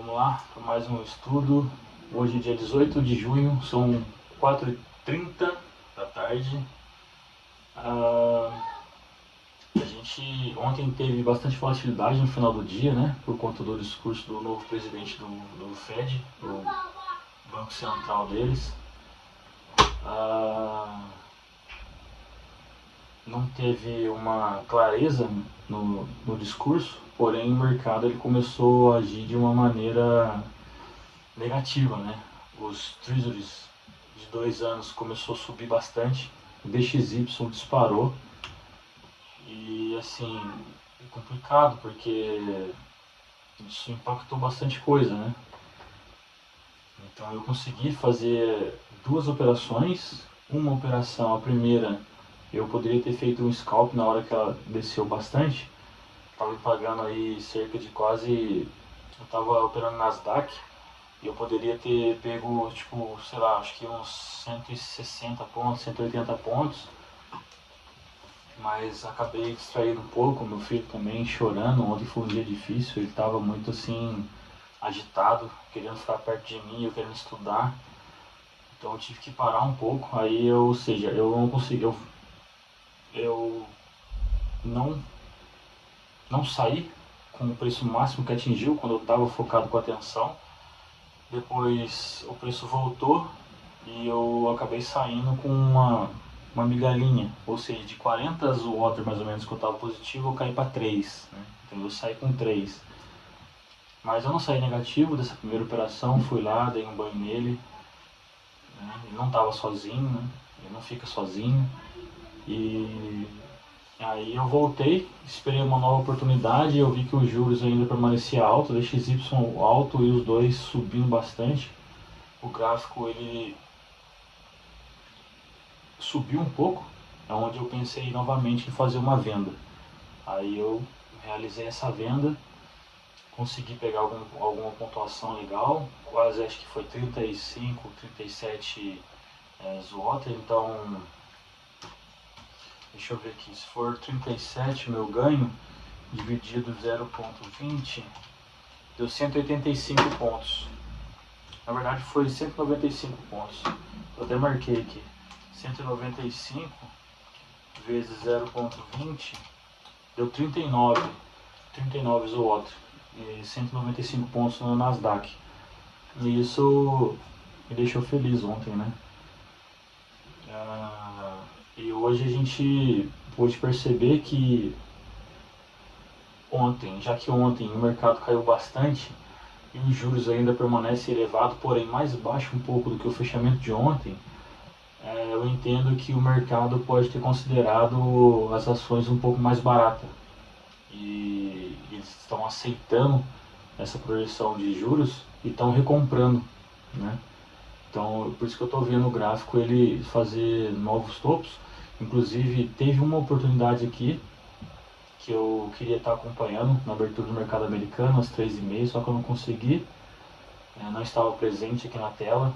Vamos lá para mais um estudo. Hoje, dia 18 de junho, são 4h30 da tarde. A gente ontem teve bastante volatilidade no final do dia, né? Por conta do discurso do novo presidente do Fed, do Banco Central deles. Não teve uma clareza no discurso, porém o mercado ele começou a agir de uma maneira negativa, né? Os treasuries de 2 anos começou a subir bastante, o DXY disparou e assim, é complicado porque isso impactou bastante coisa, né? Então eu consegui fazer 2 operações, uma operação, a primeira eu poderia ter feito um scalp na hora que ela desceu bastante, estava me pagando aí cerca de quase, eu estava operando Nasdaq, e eu poderia ter pego, tipo, sei lá, acho que uns 160 pontos, 180 pontos, mas acabei distraído um pouco, meu filho também chorando, ontem foi um dia difícil, ele estava muito assim, agitado, querendo ficar perto de mim, eu querendo estudar, então eu tive que parar um pouco, aí eu, ou seja, eu não consegui, eu não saí com o preço máximo que atingiu quando eu estava focado com atenção. Depois o preço voltou e eu acabei saindo com uma migalhinha, ou seja, de 40 watt mais ou menos que eu estava positivo, eu caí para 3, né? Então eu saí com 3. Mas eu não saí negativo dessa primeira operação, fui lá, dei um banho nele, né? Ele não estava sozinho, né? Ele não fica sozinho. E aí eu voltei, esperei uma nova oportunidade, eu vi que os juros ainda permanecia alto, o DXY alto e os dois subindo bastante. O gráfico ele subiu um pouco, é onde eu pensei novamente em fazer uma venda. Aí eu realizei essa venda, consegui pegar alguma pontuação legal, quase acho que foi 35, 37 zloty, então deixa eu ver aqui, se for 37 meu ganho, dividido 0,20, deu 185 pontos. Na verdade foi 195 pontos. Eu até marquei aqui. 195 vezes 0,20 deu 39 zloty e 195 pontos no Nasdaq. E isso me deixou feliz ontem, né? E hoje a gente pôde perceber que ontem, já que ontem o mercado caiu bastante e os juros ainda permanecem elevados, porém mais baixo um pouco do que o fechamento de ontem, eu entendo que o mercado pode ter considerado as ações um pouco mais baratas. E eles estão aceitando essa projeção de juros e estão recomprando, né? Então, por isso que eu estou vendo o gráfico ele fazer novos topos. Inclusive, teve uma oportunidade aqui que eu queria estar acompanhando na abertura do mercado americano às 3h30, só que eu não consegui, não estava presente aqui na tela.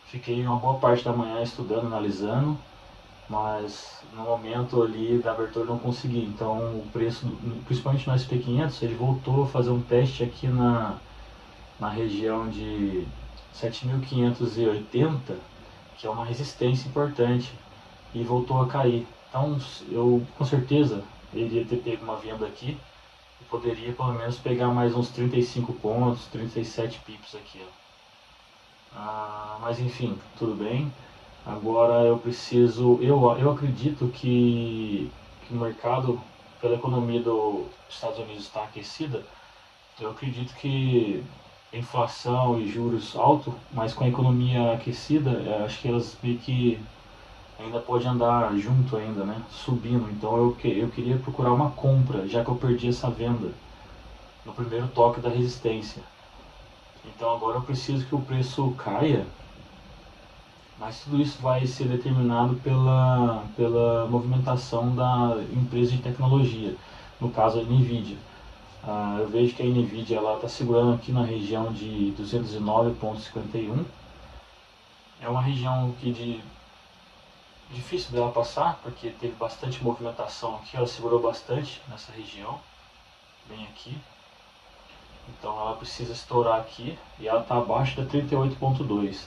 Fiquei uma boa parte da manhã estudando, analisando, mas no momento ali da abertura eu não consegui. Então o preço, principalmente no SP500, ele voltou a fazer um teste aqui na região de 7.580, que é uma resistência importante, e voltou a cair. Então eu com certeza iria ter pego uma venda aqui e poderia pelo menos pegar mais uns 35 pontos, 37 pips aqui, ó. Mas enfim, tudo bem. Agora eu preciso, eu acredito que o mercado, pela economia dos Estados Unidos está aquecida, eu acredito que inflação e juros altos, mas com a economia aquecida, acho que elas meio que ainda pode andar junto ainda, né? Subindo. Então eu queria procurar uma compra, já que eu perdi essa venda no primeiro toque da resistência. Então agora eu preciso que o preço caia, mas tudo isso vai ser determinado pela movimentação da empresa de tecnologia, no caso a NVIDIA. Eu vejo que a NVIDIA está segurando aqui na região de 209,51. É uma região que difícil dela passar, porque teve bastante movimentação aqui, ela segurou bastante nessa região, bem aqui. Então ela precisa estourar aqui e ela está abaixo da 38.2.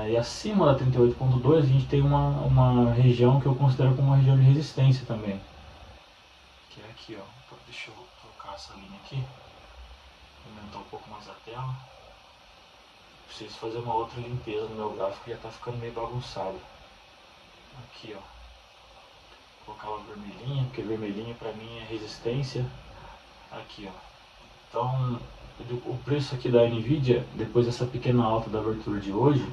E acima da 38.2 a gente tem uma região que eu considero como uma região de resistência também. Que é aqui, ó. Deixa eu trocar essa linha aqui. Aumentar um pouco mais a tela. Preciso fazer uma outra limpeza no meu gráfico que já está ficando meio bagunçado. Aqui, ó. Vou colocar ela vermelhinha, porque vermelhinha para mim é resistência. Aqui, ó. Então, o preço aqui da Nvidia, depois dessa pequena alta da abertura de hoje,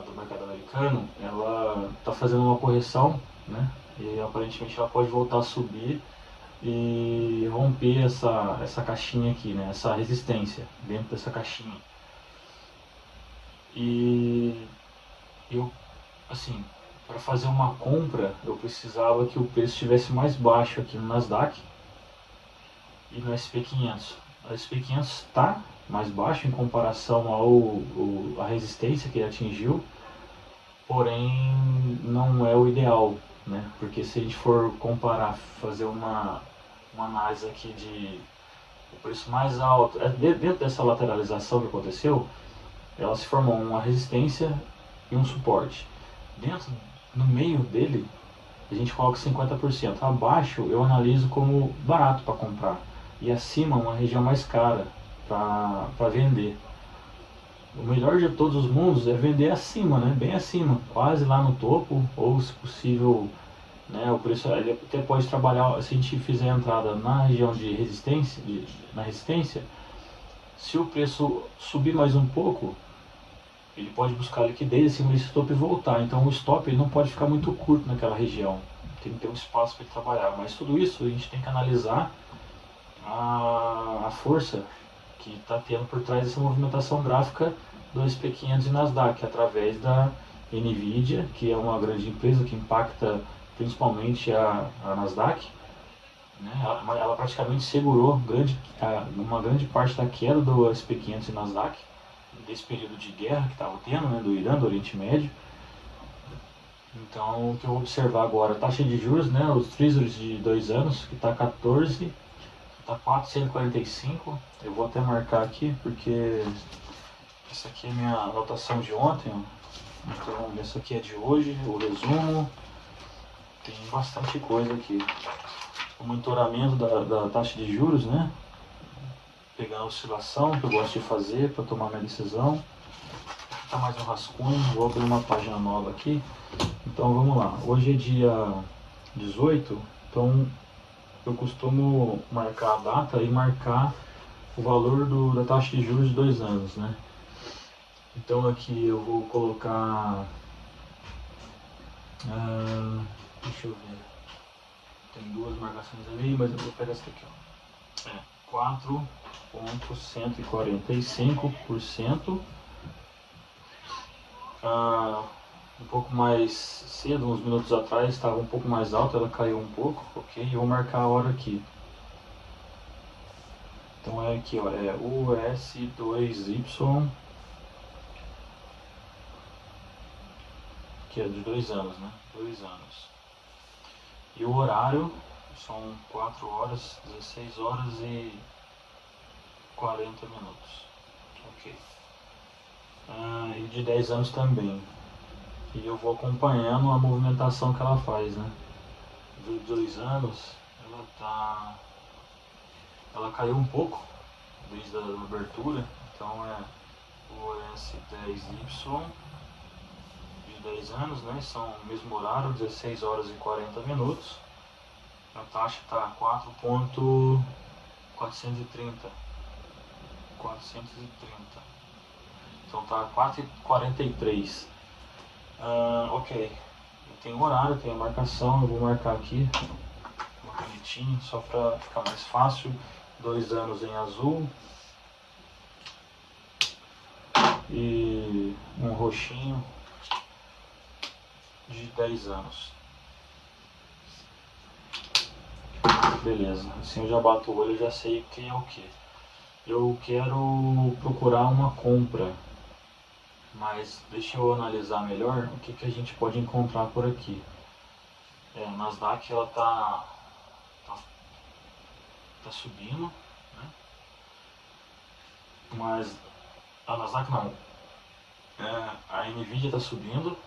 do mercado americano, ela está fazendo uma correção, né? E aparentemente ela pode voltar a subir e romper essa caixinha aqui, né? Essa resistência dentro dessa caixinha. E eu, assim, para fazer uma compra, eu precisava que o preço estivesse mais baixo aqui no Nasdaq e no SP500. O SP500 está mais baixo em comparação à resistência que ele atingiu, porém não é o ideal, né? Porque se a gente for comparar, fazer uma análise aqui de o preço mais alto, dentro dessa lateralização que aconteceu, ela se formou uma resistência e um suporte. No meio dele, a gente coloca 50%. Abaixo eu analiso como barato para comprar e acima uma região mais cara para vender. O melhor de todos os mundos é vender acima, né? Bem acima, quase lá no topo, ou se possível, né? O preço ele até pode trabalhar, se a gente fizer a entrada na região de resistência, na resistência, se o preço subir mais um pouco, ele pode buscar liquidez acima desse stop e voltar. Então o stop ele não pode ficar muito curto naquela região, tem que ter um espaço para ele trabalhar. Mas tudo isso a gente tem que analisar a força que está tendo por trás dessa movimentação gráfica do SP500 e Nasdaq, através da Nvidia, que é uma grande empresa que impacta principalmente a Nasdaq, né? Ela praticamente segurou uma grande parte da queda do SP500 e Nasdaq, desse período de guerra que estava tendo, né, do Irã, do Oriente Médio. Então, o que eu vou observar agora, a taxa de juros, né, os Treasuries de 2 anos, que está 14, está 4,145. Eu vou até marcar aqui, porque essa aqui é a minha anotação de ontem. Então, essa aqui é de hoje, o resumo. Tem bastante coisa aqui. O monitoramento da taxa de juros, né? Pegar a oscilação que eu gosto de fazer para tomar minha decisão. Tá mais um rascunho, vou abrir uma página nova aqui. Então vamos lá, hoje é dia 18, então eu costumo marcar a data e marcar o valor da taxa de juros de 2 anos, né? Então aqui eu vou colocar, deixa eu ver, tem duas marcações ali, mas eu vou pegar essa aqui, ó. 4,145%. Um pouco mais cedo, uns minutos atrás, estava um pouco mais alta, ela caiu um pouco, ok? Eu vou marcar a hora aqui. Então é aqui, ó, é US2Y, que é de 2 anos, né? 2 anos. E o horário são 4 horas, 16 horas e 40 minutos, ok? E de 10 anos também. E eu vou acompanhando a movimentação que ela faz, né? De 2 anos, ela caiu um pouco desde a abertura, então é o S10Y de 10 anos, né? São o mesmo horário, 16 horas e 40 minutos. A taxa está 4.430. Então tá 4,43. Ok. Tem o horário, tem a marcação, eu vou marcar aqui bonitinho, só para ficar mais fácil. 2 anos em azul e um roxinho de 10 anos. Beleza, assim eu já bato o olho e já sei quem é o que. Eu quero procurar uma compra, mas deixa eu analisar melhor o que a gente pode encontrar por aqui. A Nasdaq ela tá subindo, mas a Nasdaq não. A Nvidia está subindo,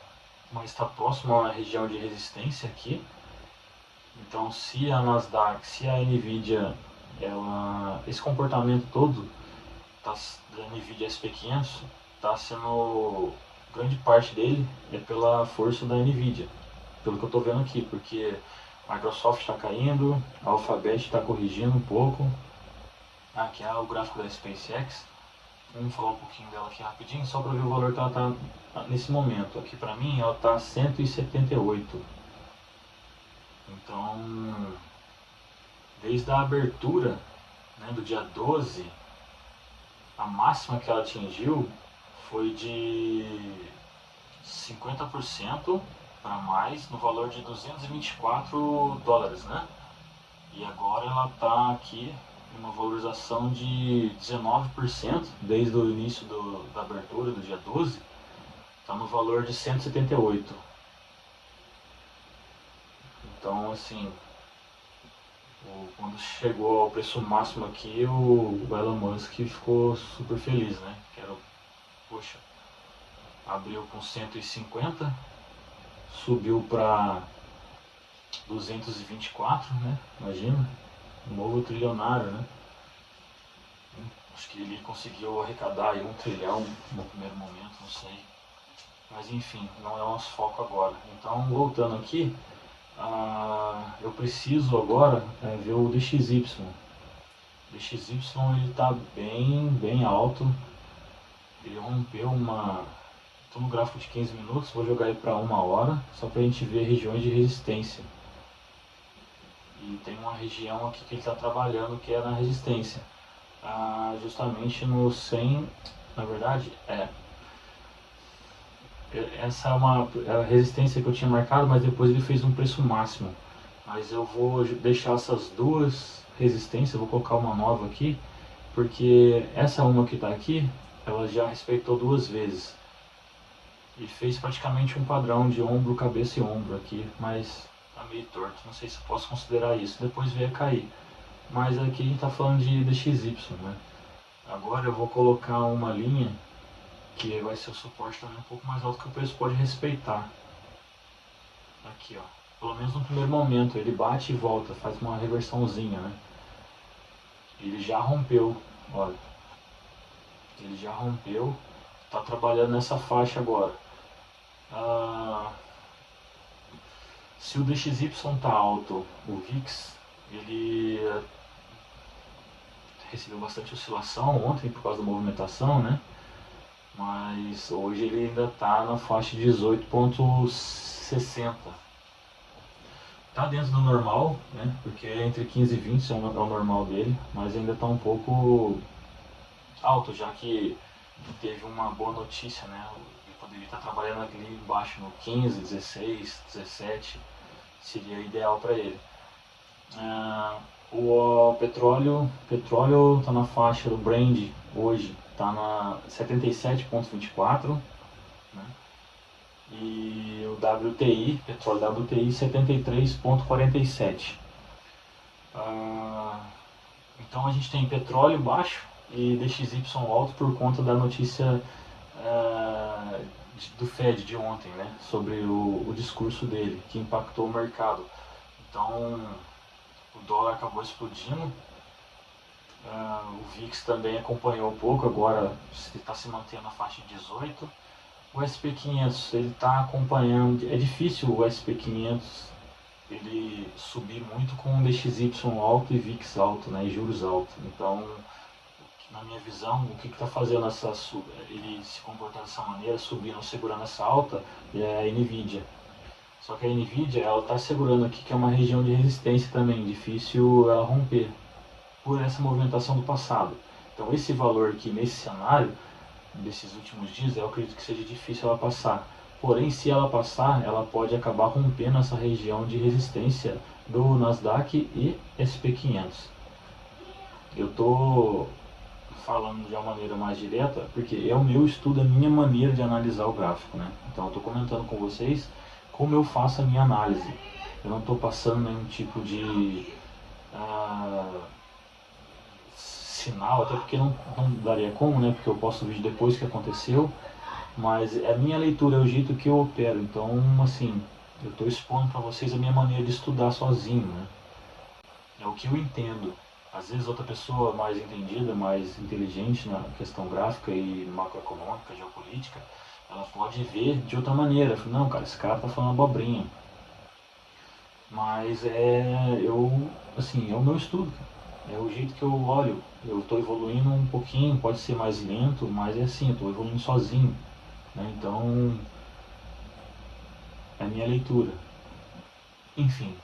mas está próximo à região de resistência aqui. Então, se a Nasdaq, se a Nvidia, esse comportamento todo da Nvidia SP500 está sendo, grande parte dele é pela força da Nvidia, pelo que eu estou vendo aqui, porque a Microsoft está caindo, a Alphabet está corrigindo um pouco. Aqui é o gráfico da SpaceX. Vamos falar um pouquinho dela aqui rapidinho, só para ver o valor que ela está nesse momento. Aqui para mim ela está 178. Então, desde a abertura, né, do dia 12, a máxima que ela atingiu foi de 50% para mais, no valor de 224 dólares, né? E agora ela está aqui uma valorização de 19% desde o início da abertura do dia 12, está no valor de 178. Então, assim, quando chegou ao preço máximo aqui, o Elon Musk ficou super feliz, né? Poxa, abriu com 150, subiu para 224, né? Imagina, um novo trilionário, né? Acho que ele conseguiu arrecadar aí 1 trilhão no primeiro momento, não sei. Mas enfim, não é o nosso foco agora. Então, voltando aqui, eu preciso agora ver o DXY. O DXY ele está bem alto. Ele rompeu estou no gráfico de 15 minutos, vou jogar ele para 1 hora, só para a gente ver regiões de resistência. E tem uma região aqui que ele está trabalhando que é na resistência. Justamente no 100, na verdade, essa é a resistência que eu tinha marcado, mas depois ele fez um preço máximo. Mas eu vou deixar essas duas resistências, vou colocar uma nova aqui, porque essa uma que está aqui, ela já respeitou 2 vezes. E fez praticamente um padrão de ombro, cabeça e ombro aqui, mas tá meio torto, não sei se eu posso considerar isso. Depois veio a cair. Mas aqui a gente está falando de DXY, né? Agora eu vou colocar uma linha que vai ser o suporte também um pouco mais alto que o preço pode respeitar. Aqui, ó. Pelo menos no primeiro momento, ele bate e volta, faz uma reversãozinha, né? Ele já rompeu, olha. Ele já rompeu, está trabalhando nessa faixa agora. Se o DXY está alto, o VIX, ele recebeu bastante oscilação ontem por causa da movimentação, né? Mas hoje ele ainda está na faixa de 18,60. Está dentro do normal, né? Porque entre 15 e 20 é o normal dele, mas ainda está um pouco alto, já que teve uma boa notícia, né? Ele poderia estar trabalhando ali embaixo no 15, 16, 17, seria ideal para ele. O petróleo está na faixa do Brent hoje, está na 77,24, né? E o WTI, petróleo WTI 73,47. Então a gente tem petróleo baixo e DXY alto por conta da notícia do Fed de ontem, né, sobre o discurso dele, que impactou o mercado. Então o dólar acabou explodindo, o VIX também acompanhou um pouco, agora está se mantendo na faixa de 18. O SP500 ele está acompanhando, é difícil o SP500 ele subir muito com DXY alto e VIX alto, né, e juros altos. Então, na minha visão, o que está fazendo ele se comportar dessa maneira, subindo, segurando essa alta, é a Nvidia. Só que a Nvidia ela está segurando aqui que é uma região de resistência também, difícil ela romper por essa movimentação do passado. Então esse valor aqui nesse cenário desses últimos dias, eu acredito que seja difícil ela passar. Porém, se ela passar, ela pode acabar rompendo essa região de resistência do Nasdaq e SP500. Eu estou falando de uma maneira mais direta, porque é o meu estudo, a minha maneira de analisar o gráfico, né? Então eu estou comentando com vocês como eu faço a minha análise. Eu não estou passando nenhum tipo de sinal, até porque não daria como, né? Porque eu posto o vídeo depois que aconteceu, mas é a minha leitura, é o jeito que eu opero. Então, assim, eu estou expondo para vocês a minha maneira de estudar sozinho, né? É o que eu entendo. Às vezes outra pessoa mais entendida, mais inteligente na questão gráfica e macroeconômica, geopolítica, ela pode ver de outra maneira. Não, cara, esse cara tá falando abobrinha. Mas assim, é o meu estudo, cara. É o jeito que eu olho. Eu estou evoluindo um pouquinho, pode ser mais lento, mas é assim, eu estou evoluindo sozinho, né? Então, é a minha leitura. Enfim,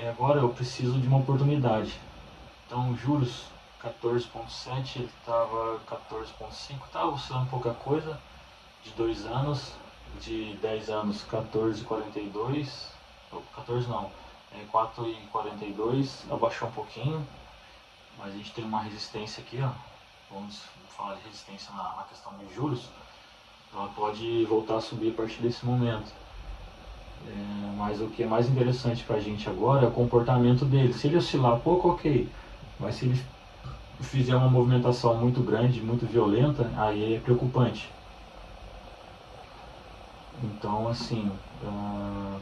agora eu preciso de uma oportunidade. Então, juros 14,7, ele estava 14,5, estava oscilando pouca coisa, de 2 anos, de 10 anos 14,42, 14 não, 4,42, abaixou um pouquinho, mas a gente tem uma resistência aqui, ó. Vamos falar de resistência na questão de juros, ela pode voltar a subir a partir desse momento. Mas o que é mais interessante para a gente agora é o comportamento dele. Se ele oscilar pouco, ok, mas se ele fizer uma movimentação muito grande, muito violenta, aí é preocupante. Então, assim, a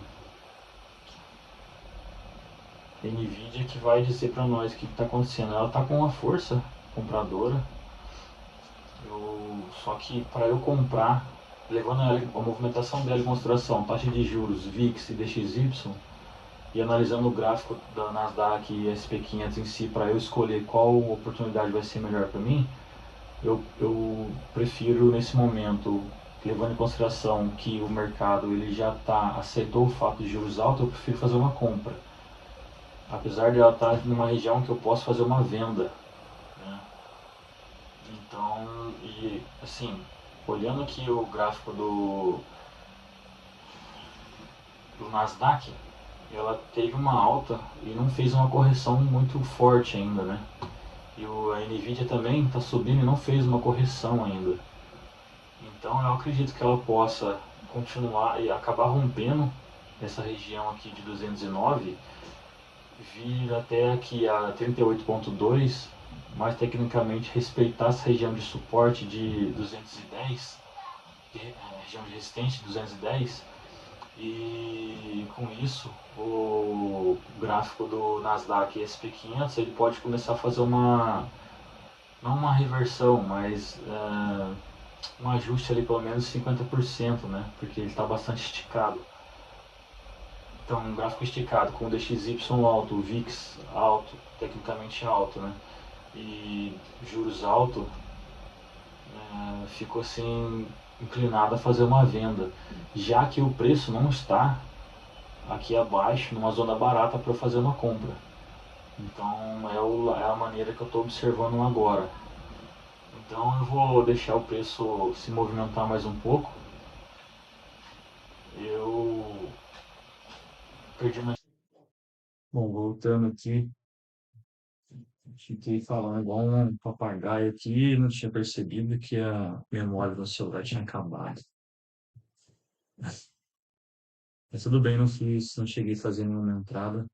Nvidia que vai dizer para nós o que está acontecendo. Ela está com uma força compradora, só que para eu comprar, levando a movimentação dela em consideração, taxa de juros, VIX e DXY, e analisando o gráfico da Nasdaq e SP500 em si, para eu escolher qual oportunidade vai ser melhor para mim, eu prefiro nesse momento, levando em consideração que o mercado ele já aceitou o fato de juros altos, eu prefiro fazer uma compra. Apesar de ela estar numa região que eu posso fazer uma venda, né? Então, e assim, olhando aqui o gráfico do Nasdaq, ela teve uma alta e não fez uma correção muito forte ainda, né? E a Nvidia também está subindo e não fez uma correção ainda. Então eu acredito que ela possa continuar e acabar rompendo essa região aqui de 209, vir até aqui a 38,2, mais tecnicamente respeitar essa região de suporte de 210, região de resistência de 210, e com isso o gráfico do Nasdaq SP500 ele pode começar a fazer não uma reversão, mas um ajuste ali pelo menos 50%, né? Porque ele está bastante esticado. Então, um gráfico esticado com o DXY alto, o VIX alto, tecnicamente alto, né? E juros alto, ficou assim inclinado a fazer uma venda, já que o preço não está aqui abaixo, numa zona barata para fazer uma compra. Então é a maneira que eu estou observando agora. Então eu vou deixar o preço se movimentar mais um pouco. Eu perdi mais. Bom, voltando aqui, fiquei falando igual um papagaio aqui e não tinha percebido que a memória do celular tinha acabado. Mas tudo bem, não cheguei a fazer nenhuma entrada.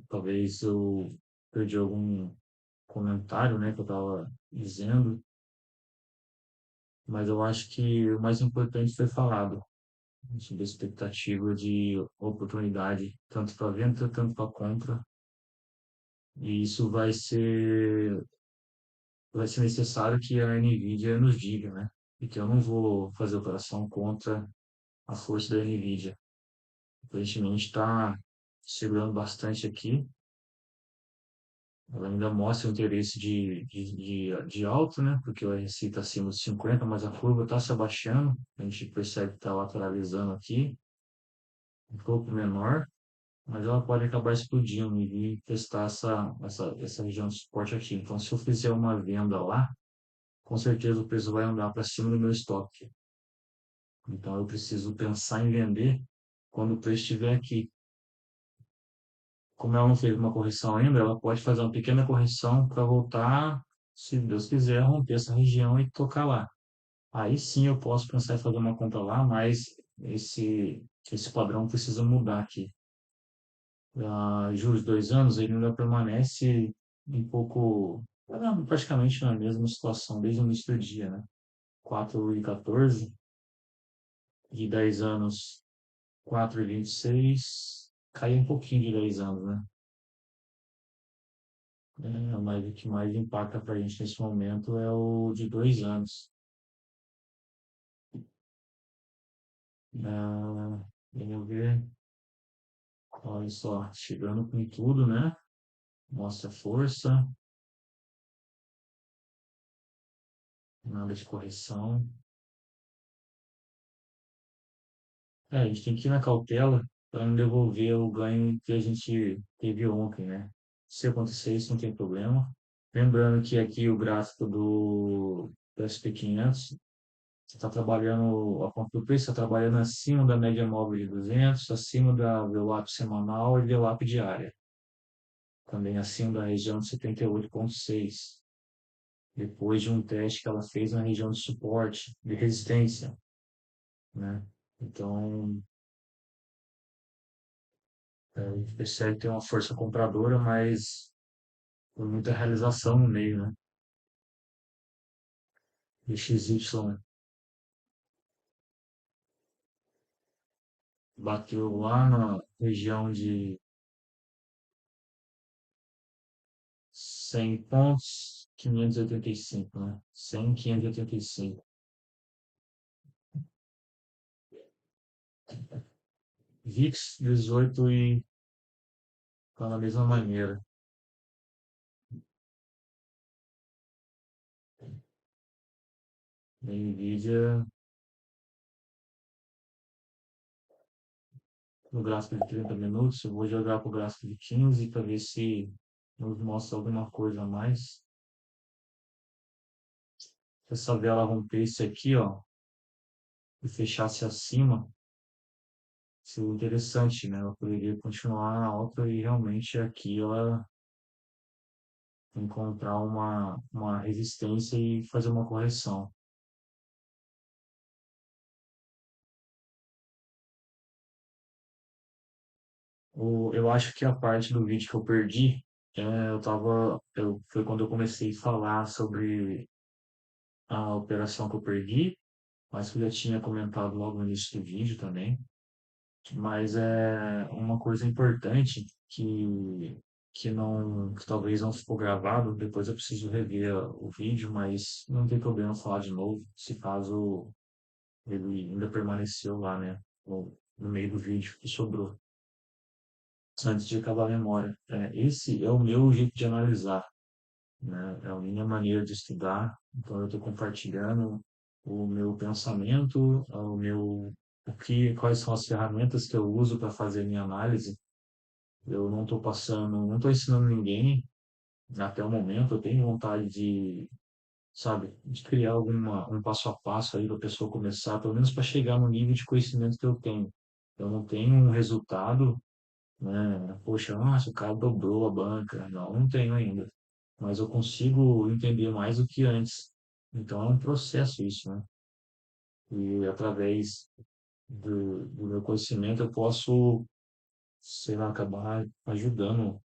Talvez eu perdi algum comentário, né, que eu estava dizendo, mas eu acho que o mais importante foi falado sobre a expectativa de oportunidade, tanto para venda, tanto para compra, e isso vai ser necessário que a Nvidia nos diga, né? E que eu não vou fazer operação contra a força da Nvidia. Aparentemente está segurando bastante aqui. Ela ainda mostra o interesse de alta, né? Porque o RSI está acima de 50, mas a curva está se abaixando. A gente percebe que está lateralizando aqui, um pouco menor, mas ela pode acabar explodindo e testar essa região de suporte aqui. Então, se eu fizer uma venda lá, com certeza o preço vai andar para cima do meu estoque. Então, eu preciso pensar em vender quando o preço estiver aqui. Como ela não fez uma correção ainda, ela pode fazer uma pequena correção para voltar, se Deus quiser, romper essa região e tocar lá. Aí sim eu posso pensar em fazer uma compra lá, mas esse padrão precisa mudar aqui. Juros 2 anos, ele ainda permanece um pouco, praticamente na mesma situação desde o início do dia, né? 4,14 de 10 anos, 4,26 caiu um pouquinho de 10 anos, né? Mas o que mais impacta para a gente nesse momento é o de 2 anos. Ah, vamos ver, olha só, chegando com tudo, né? Mostra força, nada de correção. A gente tem que ir na cautela para não devolver o ganho que a gente teve ontem, né? Se acontecer isso, não tem problema. Lembrando que aqui o gráfico do SP500, você está trabalhando, a ponto do preço, está trabalhando acima da média móvel de 200, acima da VWAP semanal e VWAP diária. Também acima da região de 78,6. Depois de um teste que ela fez na região de suporte, de resistência, né? Então, a gente percebe ter uma força compradora, mas com muita realização no meio, né? E XY bateu lá na região de 100 pontos, 585, né? 100, 585. VIX 18 e tá da mesma maneira. Nvidia no gráfico de 30 minutos, eu vou jogar para o gráfico de 15 para ver se nos mostra alguma coisa a mais. Se essa vela rompesse aqui, ó, e fechasse acima, seria interessante, né? Ela poderia continuar alta e realmente aqui ela encontrar uma resistência e fazer uma correção. Eu acho que a parte do vídeo que eu perdi, foi quando eu comecei a falar sobre a operação que eu perdi, mas que eu já tinha comentado logo no início do vídeo também. Mas é uma coisa importante que não, que talvez não ficou gravado, depois eu preciso rever o vídeo, mas não tem problema falar de novo, se caso ele ainda permaneceu lá, né, no meio do vídeo que sobrou, antes de acabar a memória. Esse é o meu jeito de analisar, né, é a minha maneira de estudar, então eu estou compartilhando o meu pensamento, quais são as ferramentas que eu uso para fazer a minha análise. Eu não estou passando, não estou ensinando ninguém até o momento. Eu tenho vontade de, sabe, de criar um passo a passo aí para a pessoa começar, pelo menos para chegar no nível de conhecimento que eu tenho. Eu não tenho um resultado, né? Poxa, nossa, o cara dobrou a banca. Não, não tenho ainda. Mas eu consigo entender mais do que antes. Então é um processo isso, né? E através do meu conhecimento eu posso, sei lá, acabar ajudando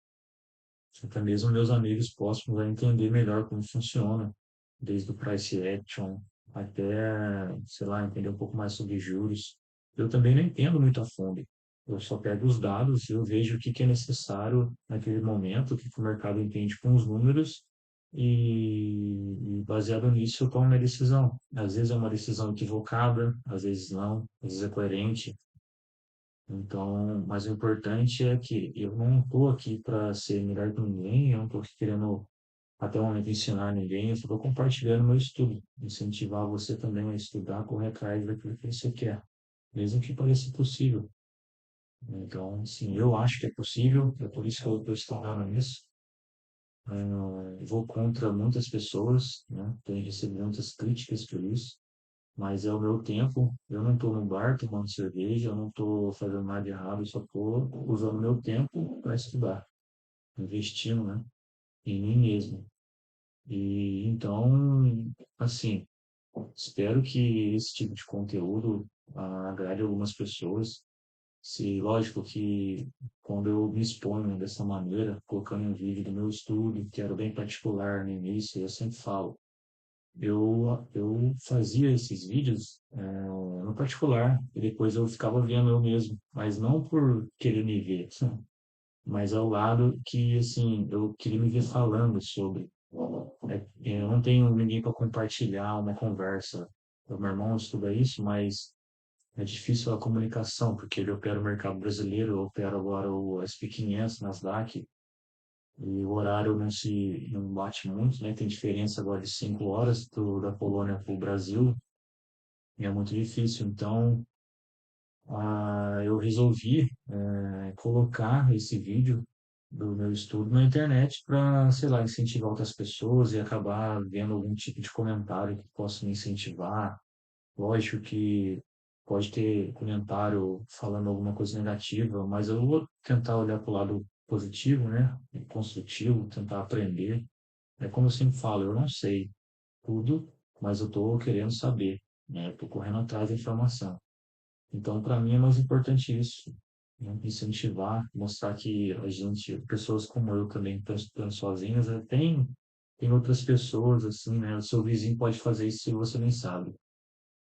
até mesmo meus amigos próximos a entender melhor como funciona, desde o price action até, sei lá, entender um pouco mais sobre juros. Eu também não entendo muito a fundo. Eu só pego os dados, eu vejo o que que é necessário naquele momento, o que que o mercado entende com os números, e baseado nisso eu tomo minha decisão. Às vezes é uma decisão equivocada, às vezes não, às vezes é coerente. Então, mas o importante é que eu não estou aqui para ser melhor que ninguém, eu não estou aqui querendo até o momento ensinar ninguém, eu só estou compartilhando meu estudo, incentivar você também a estudar, correr atrás daquilo que você quer, mesmo que pareça impossível. Então, sim, eu acho que é possível, é por isso que eu estou estudando nisso. Vou contra muitas pessoas, né? Tenho recebido muitas críticas por isso, mas é o meu tempo. Eu não estou no bar tomando cerveja, eu não estou fazendo nada de errado, eu só estou usando meu tempo para estudar, investindo, né, em mim mesmo. E então, assim, espero que esse tipo de conteúdo agrade algumas pessoas. Se, lógico que quando eu me exponho dessa maneira, colocando um vídeo do meu estudo, que era bem particular no início, eu sempre falo, eu fazia esses vídeos no particular, e depois eu ficava vendo eu mesmo, mas não por querer me ver, mas ao lado que, assim, eu queria me ver falando sobre. Eu não tenho ninguém para compartilhar uma conversa. O meu irmão estuda isso, mas é difícil a comunicação, porque ele opera o mercado brasileiro, eu opero agora o SP500, Nasdaq, e o horário não bate muito, né? Tem diferença agora de 5 horas da Polônia para o Brasil, e é muito difícil. Então, eu resolvi colocar esse vídeo do meu estudo na internet para, sei lá, incentivar outras pessoas e acabar vendo algum tipo de comentário que possa me incentivar. Lógico que pode ter comentário falando alguma coisa negativa, mas eu vou tentar olhar para o lado positivo, né? Construtivo, tentar aprender. É como eu sempre falo, eu não sei tudo, mas eu estou querendo saber, né? Estou correndo atrás da informação. Então, para mim é mais importante isso, né? Incentivar, mostrar que a gente, pessoas como eu também estão estudando sozinhas, tem outras pessoas assim, né? O seu vizinho pode fazer isso se você nem sabe.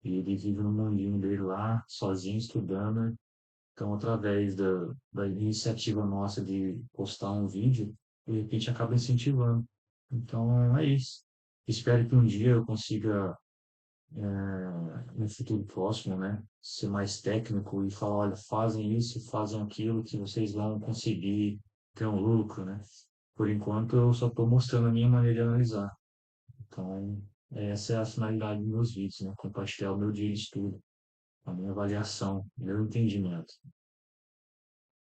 E ele vive no mundinho dele lá, sozinho, estudando. Então, através da iniciativa nossa de postar um vídeo, de repente acaba incentivando. Então, é isso. Espero que um dia eu consiga, no futuro próximo, né, ser mais técnico e falar, olha, fazem isso, fazem aquilo que vocês vão conseguir ter um lucro, né? Por enquanto, eu só estou mostrando a minha maneira de analisar. Então, essa é a finalidade dos meus vídeos, né? Compartilhar o meu dia de estudo, a minha avaliação, o meu entendimento.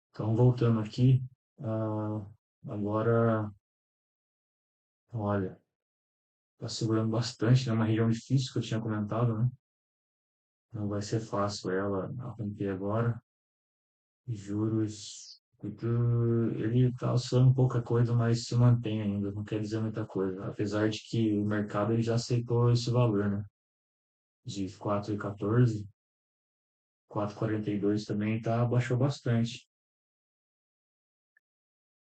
Então, voltando aqui, ah, agora, olha, está segurando bastante, né? Uma região difícil que eu tinha comentado, né? Não vai ser fácil ela romper agora. Juros, ele está oscilando pouca coisa, mas se mantém ainda, não quer dizer muita coisa. Apesar de que o mercado ele já aceitou esse valor, né? De 4,14, 4,42 também tá, baixou bastante.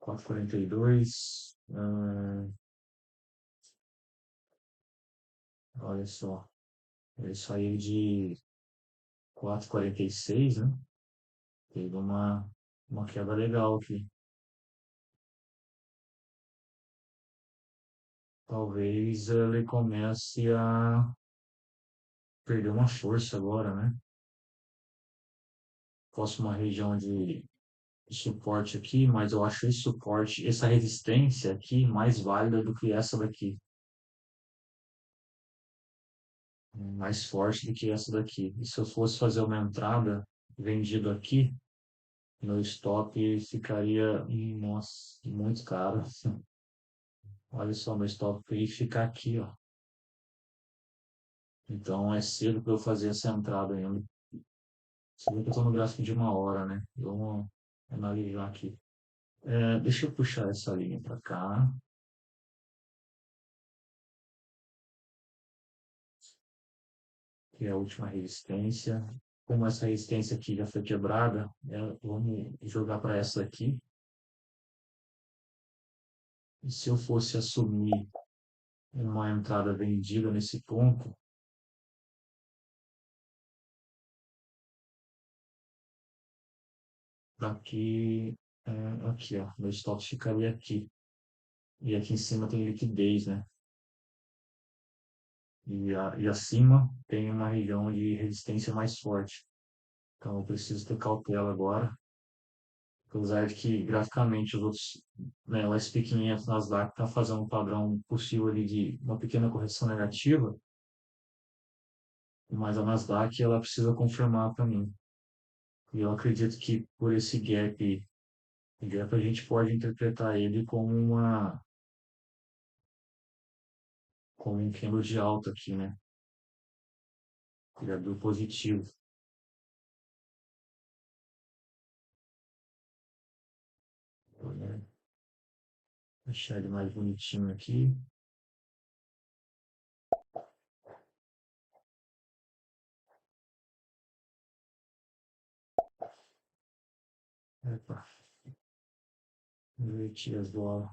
4,42, olha só, ele saiu de 4,46, né? Teve uma queda legal aqui. Talvez ele comece a perder uma força agora, né? Fosse uma região de suporte aqui, mas eu acho esse suporte, essa resistência aqui mais válida do que essa daqui, mais forte do que essa daqui. E se eu fosse fazer uma entrada vendido aqui, meu stop ficaria, nossa, muito caro. Olha só, meu stop ia ficar aqui, ó. Então é cedo para eu fazer essa entrada ainda. Você vê que eu estou no gráfico de uma hora, né? Vamos analisar aqui. Deixa eu puxar essa linha para cá, que é a última resistência. Como essa resistência aqui já foi quebrada, vamos jogar para essa aqui. E se eu fosse assumir uma entrada vendida nesse ponto, daqui, aqui, ó, meu stop ficaria aqui. E aqui em cima tem liquidez, né? E acima tem uma região de resistência mais forte. Então eu preciso ter cautela agora, apesar de que graficamente os outros, né, o SP500 Nasdaq está fazendo um padrão possível ali de uma pequena correção negativa, mas a Nasdaq ela precisa confirmar para mim. E eu acredito que por esse gap a gente pode interpretar ele como um candle de alta aqui, né? Ele abriu positivo. Vou, né, deixar ele mais bonitinho aqui. Epa, inverti as bolas.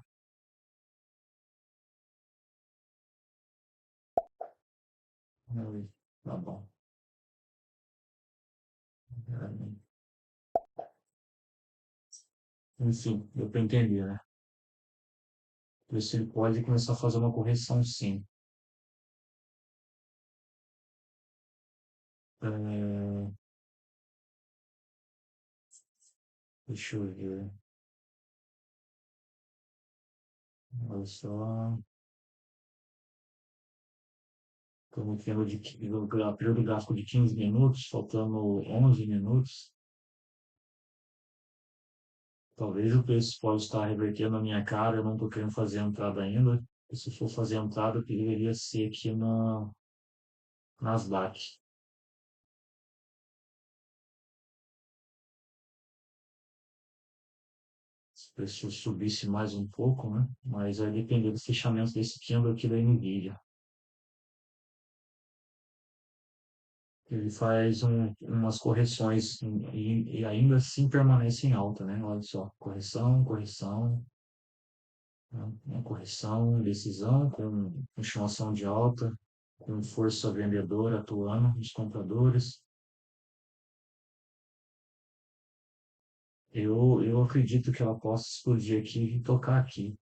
Aí, tá bom. Enfim, deu para entender, né? Ver se ele pode começar a fazer uma correção, sim. É, deixa eu ver. Olha só. Estamos vendo período gráfico de 15 minutos, faltando 11 minutos. Talvez o preço pode estar revertendo a minha cara, eu não estou querendo fazer a entrada ainda. E se for fazer a entrada, deveria ser aqui na Nasdaq. Se o preço subisse mais um pouco, né? Mas vai depender do fechamento desse candle aqui da Nvidia. Ele faz umas correções e ainda assim permanece em alta, né? Olha só, correção, correção, né? Uma correção, decisão, com continuação de alta, com força vendedora atuando nos compradores. Eu acredito que ela possa explodir aqui e tocar aqui.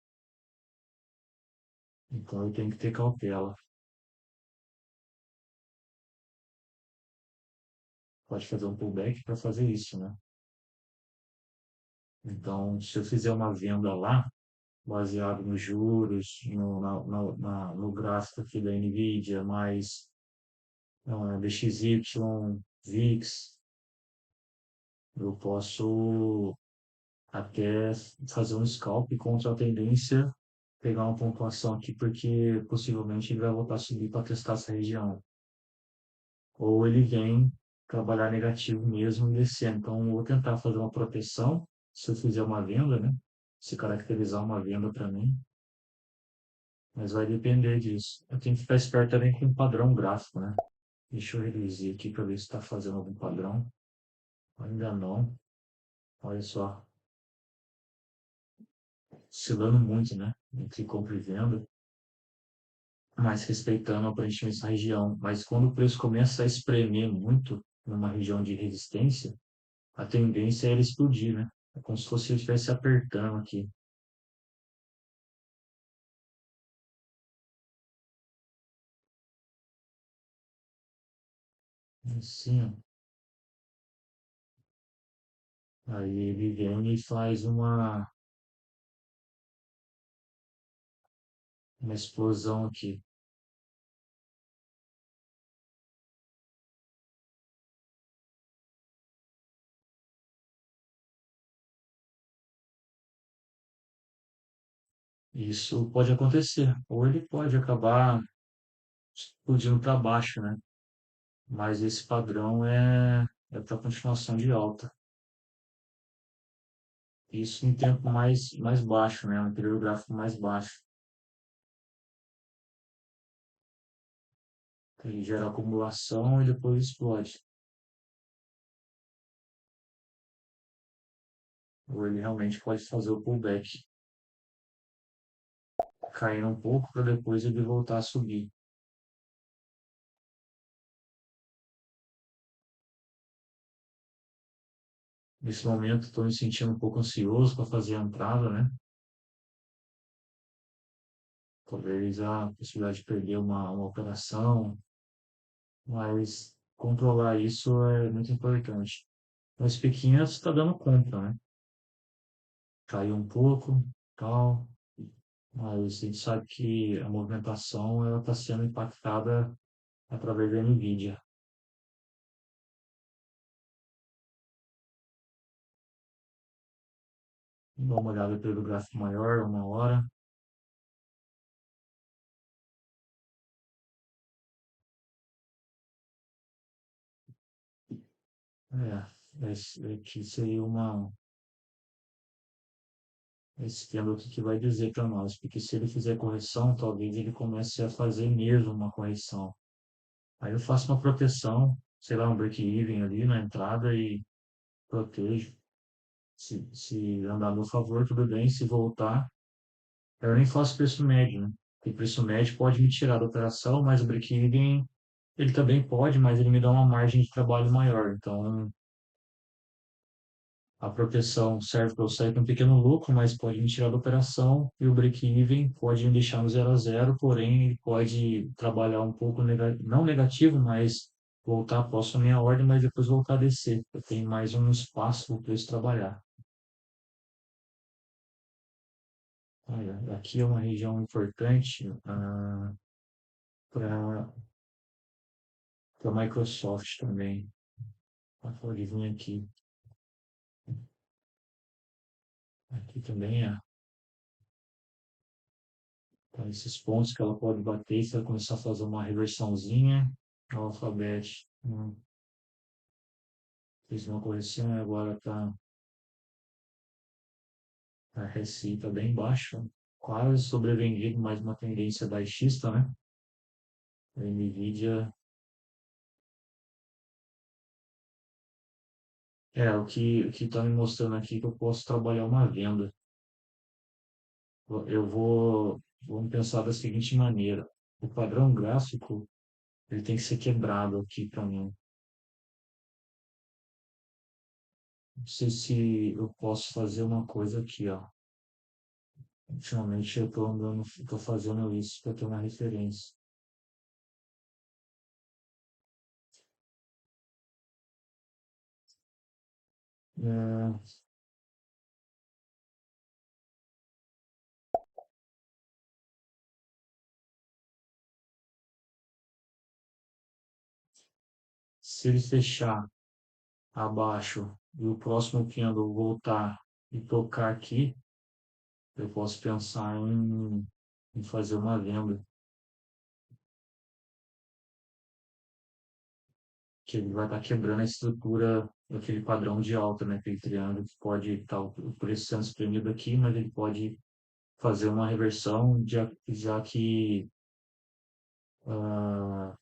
Então eu tenho que ter cautela. Pode fazer um pullback para fazer isso, né? Então, se eu fizer uma venda lá, baseado nos juros, no gráfico aqui da NVIDIA, mais DXY, VIX, eu posso até fazer um scalp contra a tendência, pegar uma pontuação aqui, porque possivelmente ele vai voltar a subir para testar essa região. Ou ele vem trabalhar negativo mesmo e descer. Então, eu vou tentar fazer uma proteção, se eu fizer uma venda, né? Se caracterizar uma venda para mim, mas vai depender disso. Eu tenho que ficar esperto também com o padrão gráfico, né? Deixa eu reduzir aqui para ver se está fazendo algum padrão. Ainda não. Olha só, oscilando muito, né? Entre compra e venda, mas respeitando aparentemente essa região. Mas quando o preço começa a espremer muito numa região de resistência, a tendência é ele explodir, né? É como se fosse ele estivesse apertando aqui. Assim, ó. Aí ele vem e faz uma explosão aqui. Isso pode acontecer, ou ele pode acabar explodindo para baixo, né? Mas esse padrão é para continuação de alta. Isso em tempo mais baixo, né? Um período gráfico mais baixo. Ele gera acumulação e depois explode. Ou ele realmente pode fazer o pullback, cair um pouco para depois ele voltar a subir. Nesse momento estou me sentindo um pouco ansioso para fazer a entrada, né? Talvez a possibilidade de perder uma operação, mas controlar isso é muito importante. Mas pequenas está dando conta, né? Caiu um pouco, tal, mas a gente sabe que a movimentação ela está sendo impactada através da Nvidia. Dá uma olhada pelo gráfico maior, uma hora. Aqui seria esse tema aqui que vai dizer para nós, porque se ele fizer correção, talvez ele comece a fazer mesmo uma correção. Aí eu faço uma proteção, sei lá, um break-even ali na entrada e protejo. Se andar a meu favor, tudo bem. Se voltar, eu nem faço preço médio, né? Porque preço médio pode me tirar da operação, mas o break-even ele também pode, mas ele me dá uma margem de trabalho maior. Então, a proteção serve para eu sair com um pequeno lucro, mas pode me tirar da operação. E o break-even pode me deixar no zero a zero, porém, ele pode trabalhar um pouco, não negativo, mas voltar após a minha ordem, mas depois voltar a descer. Eu tenho mais um espaço para o preço trabalhar. Olha, aqui é uma região importante para a Microsoft também. Pode vir aqui. Aqui também é. Tá, esses pontos que ela pode bater, se ela começar a fazer uma reversãozinha, o alfabeto fez uma correção e agora está a receita bem baixa, quase sobrevendido, mais uma tendência baixista, né? A Nvidia o que está me mostrando aqui é que eu posso trabalhar uma venda. Vamos pensar da seguinte maneira: o padrão gráfico ele tem que ser quebrado aqui para mim. Não sei se eu posso fazer uma coisa aqui, ó. Ultimamente eu estou andando, estou fazendo isso para ter uma referência. É, se ele fechar abaixo e o próximo candle voltar e tocar aqui, eu posso pensar em fazer uma venda, que ele vai estar quebrando a estrutura daquele padrão de alta, né? Aquele triângulo que pode estar o preço sendo espremido aqui, mas ele pode fazer uma reversão, já que ah,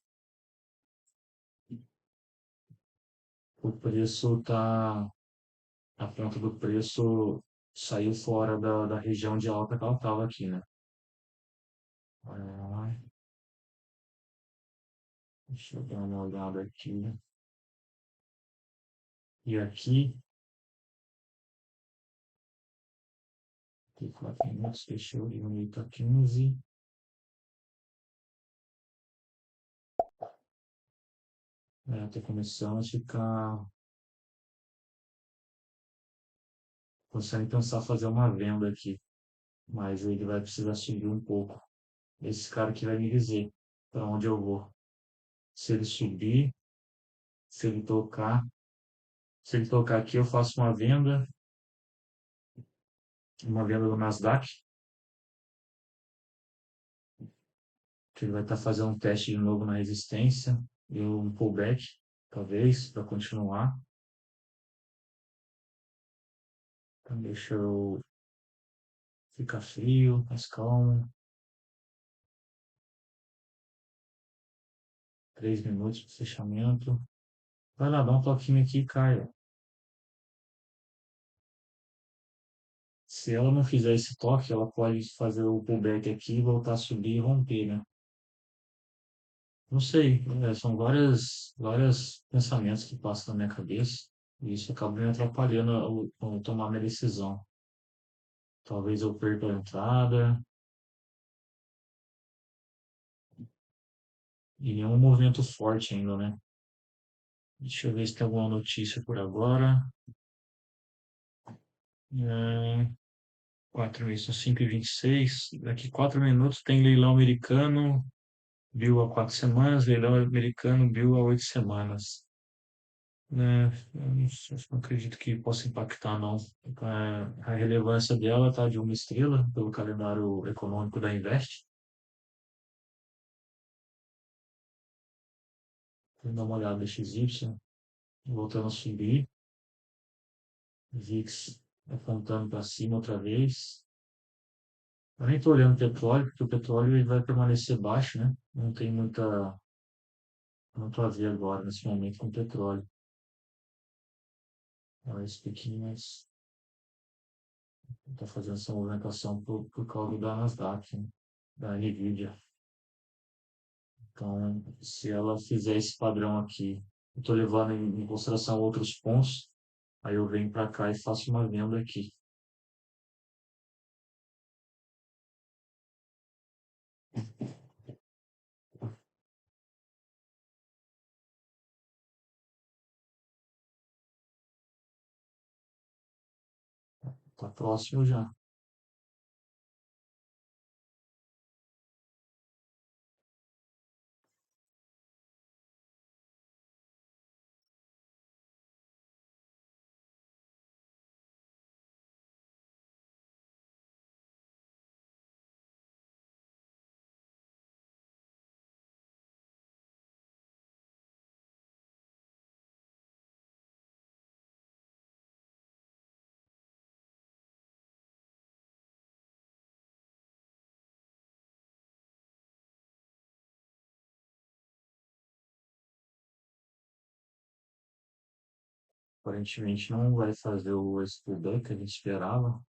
o preço está, a ponta do preço saiu fora da região de alta que ela estava aqui, né? Ah, deixa eu dar uma olhada aqui. E aqui, tem 4 minutos, fechou, diminuiu para 15. Tô começando a ficar, começando a pensar em fazer uma venda aqui, mas ele vai precisar subir um pouco. Esse cara que vai me dizer para onde eu vou. Se ele subir, se ele tocar, se ele tocar aqui, eu faço uma venda do Nasdaq, que ele vai estar fazendo um teste de novo na resistência e um pullback, talvez, para continuar. Então deixa eu ficar frio, mais calmo. 3 minutos para fechamento. Vai lá, dá um toquinho aqui, Caio. Se ela não fizer esse toque, ela pode fazer o pullback aqui, voltar a subir e romper, né? Não sei, são vários pensamentos que passam na minha cabeça e isso acaba me atrapalhando ao tomar minha decisão. Talvez eu perca a entrada e nenhum movimento forte ainda, né? Deixa eu ver se tem alguma notícia por agora. É, 4 minutos, 5:26. Daqui 4 minutos tem leilão americano, Bill há 4 semanas, leilão americano, Bill há 8 semanas. Né? Eu não acredito que possa impactar, não. A relevância dela está de uma estrela pelo calendário econômico da Invest. Vou dar uma olhada no XY, voltando a subir. VIX apontando para cima outra vez. Eu nem estou olhando o petróleo, porque o petróleo ele vai permanecer baixo, né? Não tem muito a ver agora, nesse momento, com o petróleo. Olha esse pouquinho mais. Está fazendo essa movimentação por causa da Nasdaq, né? Da Nvidia. Então, se ela fizer esse padrão aqui, eu estou levando em consideração outros pontos, aí eu venho para cá e faço uma venda aqui. Está próximo já. Aparentemente não vai fazer esse pullback que a gente esperava.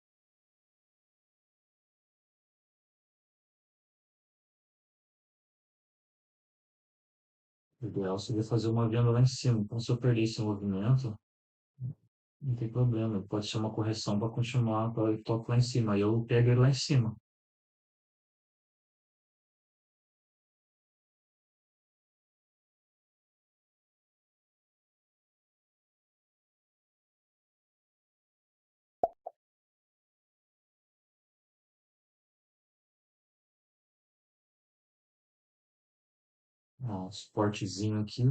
O ideal seria fazer uma venda lá em cima. Então, se eu perder esse movimento, não tem problema. Pode ser uma correção para continuar, para ele toque lá em cima. Aí eu pego ele lá em cima. Ó, um suportezinho aqui.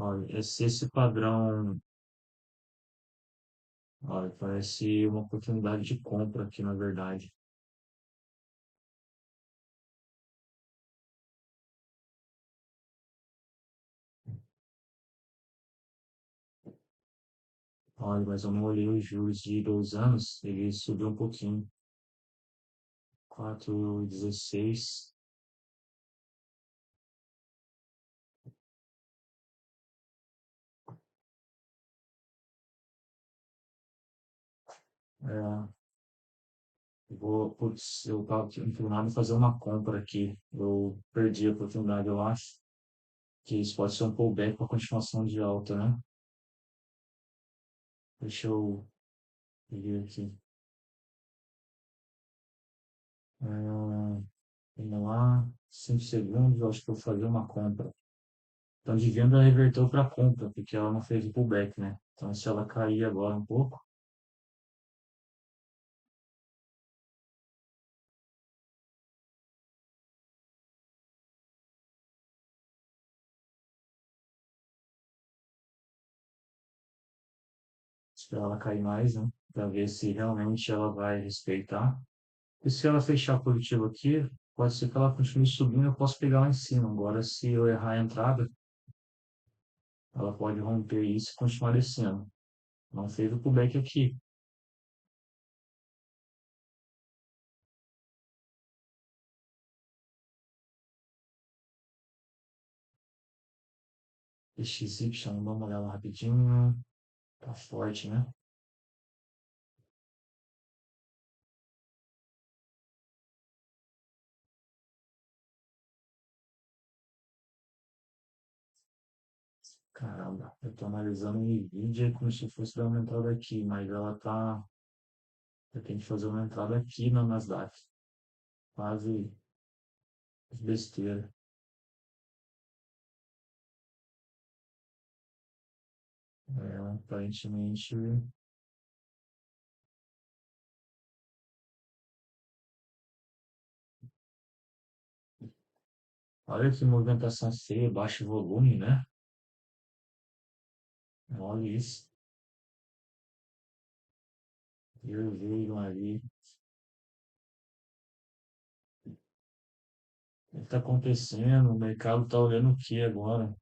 Olha, esse padrão, olha, parece uma oportunidade de compra aqui, na verdade. Olha, mas eu não olhei os juros de 2 anos, ele subiu um pouquinho. 4,16. É, putz, eu estava inclinado em fazer uma compra aqui. Eu perdi a oportunidade, eu acho. Que isso pode ser um pullback para continuação de alta, né? Deixa eu ver aqui. Ah, vamos lá, 5 segundos, eu acho que eu vou fazer uma compra. Então, de venda, reverteu para compra, porque ela não fez o pullback, né? Então, se ela cair agora um pouco, esperar ela cair mais, né? Para ver se realmente ela vai respeitar. E se ela fechar positivo aqui, pode ser que ela continue subindo, eu posso pegar lá em cima. Agora, se eu errar a entrada, ela pode romper isso e continuar descendo. Não fez o pullback aqui. XY, dá uma olhada rapidinho. Tá forte, né? Caramba, eu tô analisando o Nvidia como se fosse dar uma entrada aqui, mas ela tá. Eu tenho que fazer uma entrada aqui na Nasdaq. Quase besteira. É, aparentemente. Olha que movimentação feia, baixo volume, né? Olha isso. Eu vejo ali. O que está acontecendo? O mercado está olhando o que agora?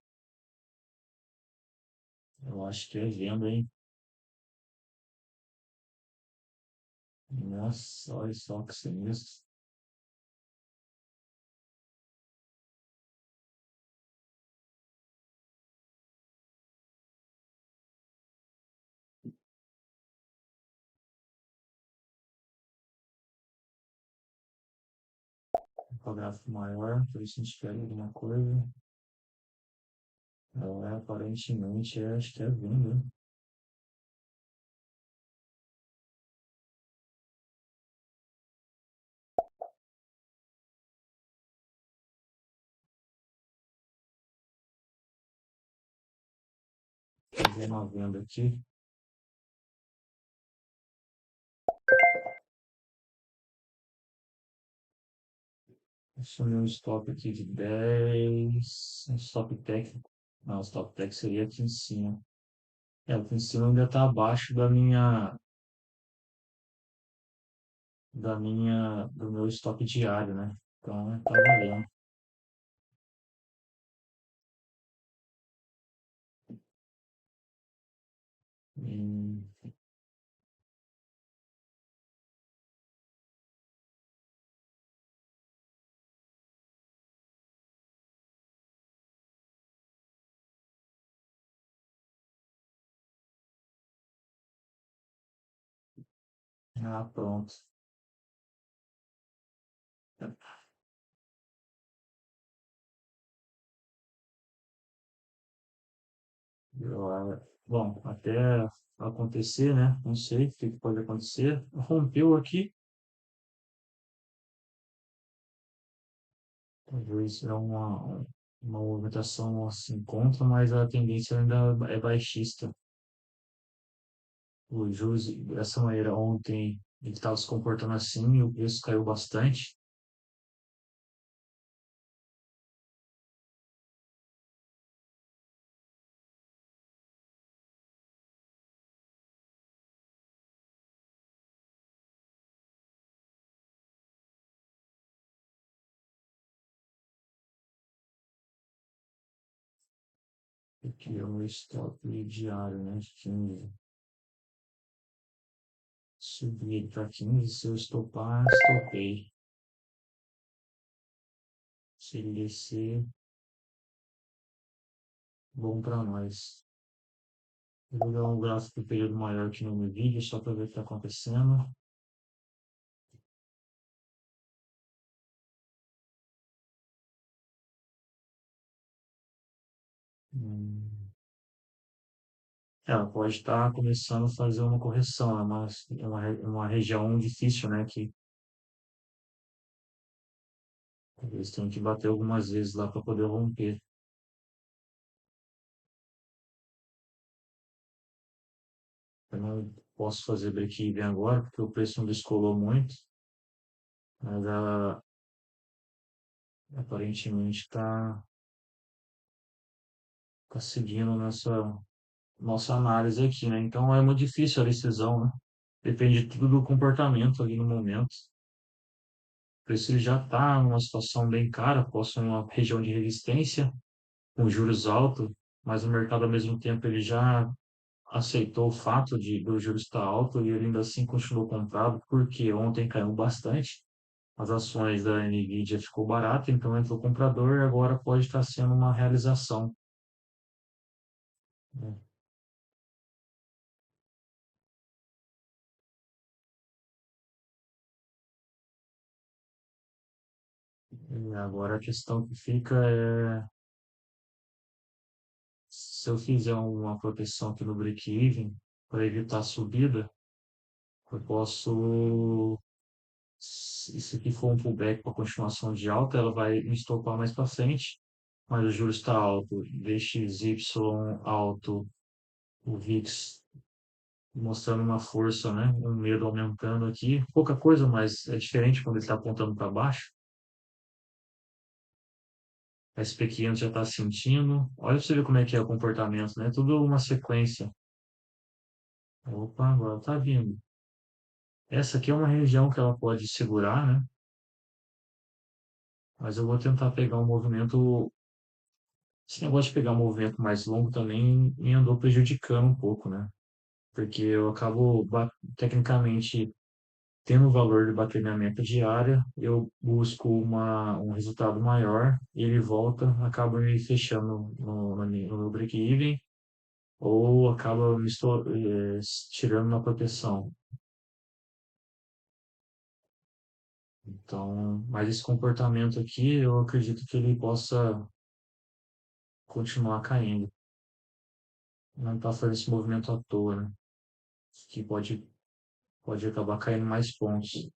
Eu acho que é venda, hein? Nossa, olha só que sinistro. O gráfico maior, por isso a gente pega alguma coisa. Não é, aparentemente, acho que é venda. Tô vendo uma venda aqui. Assumir um stop aqui de 10. Um stop técnico. Não, o stop técnico seria aqui em cima. É, aqui em cima ainda está abaixo do meu stop diário, né? Então tá valendo. E, pronto. Bom, até acontecer, né? Não sei o que pode acontecer. Rompeu aqui, talvez é uma movimentação assim contra, mas a tendência ainda é baixista. O juros dessa maneira ontem ele estava se comportando assim e o preço caiu bastante. Aqui é o meu stop diário, né? De 15. Subir para 15, se eu estopar, estopei. Se ele descer, bom para nós. Eu vou dar um gráfico do período maior aqui no meu vídeo, só para ver o que está acontecendo. Hum, Ela pode estar começando a fazer uma correção, é uma região difícil, né? Que eles têm que bater algumas vezes lá para poder romper. Eu não posso fazer break-even agora, porque o preço não descolou muito, mas ela aparentemente tá seguindo nossa análise aqui, né? Então é muito difícil a decisão, né? Depende tudo do comportamento ali no momento. O preço ele já está numa situação bem cara, possui uma região de resistência, com juros altos, mas o mercado ao mesmo tempo ele já aceitou o fato de do juros estar alto e ele ainda assim continuou comprado, porque ontem caiu bastante. As ações da Nvidia ficou barata, então entrou o comprador e agora pode estar sendo uma realização, né? E agora a questão que fica é se eu fizer uma proteção aqui no break-even para evitar a subida, eu posso, se isso aqui for um pullback para continuação de alta, ela vai me estopar mais para frente, mas o juros está alto, DXY alto, o VIX mostrando uma força, né? Um medo aumentando aqui, pouca coisa, mas é diferente quando ele está apontando para baixo. A SP500 já está sentindo. Olha pra você ver como é que é o comportamento, né? Tudo uma sequência. Opa, agora tá vindo. Essa aqui é uma região que ela pode segurar, né? Mas eu vou tentar pegar um movimento. Esse negócio de pegar um movimento mais longo também me andou prejudicando um pouco, né? Porque eu acabo, tecnicamente, tendo o valor de bater minha meta diária, eu busco um resultado maior e ele volta, acaba me fechando no meu break-even ou acaba tirando na proteção. Então, mas esse comportamento aqui, eu acredito que ele possa continuar caindo. Não está fazendo esse movimento à toa, né? Que pode acabar caindo mais pontos,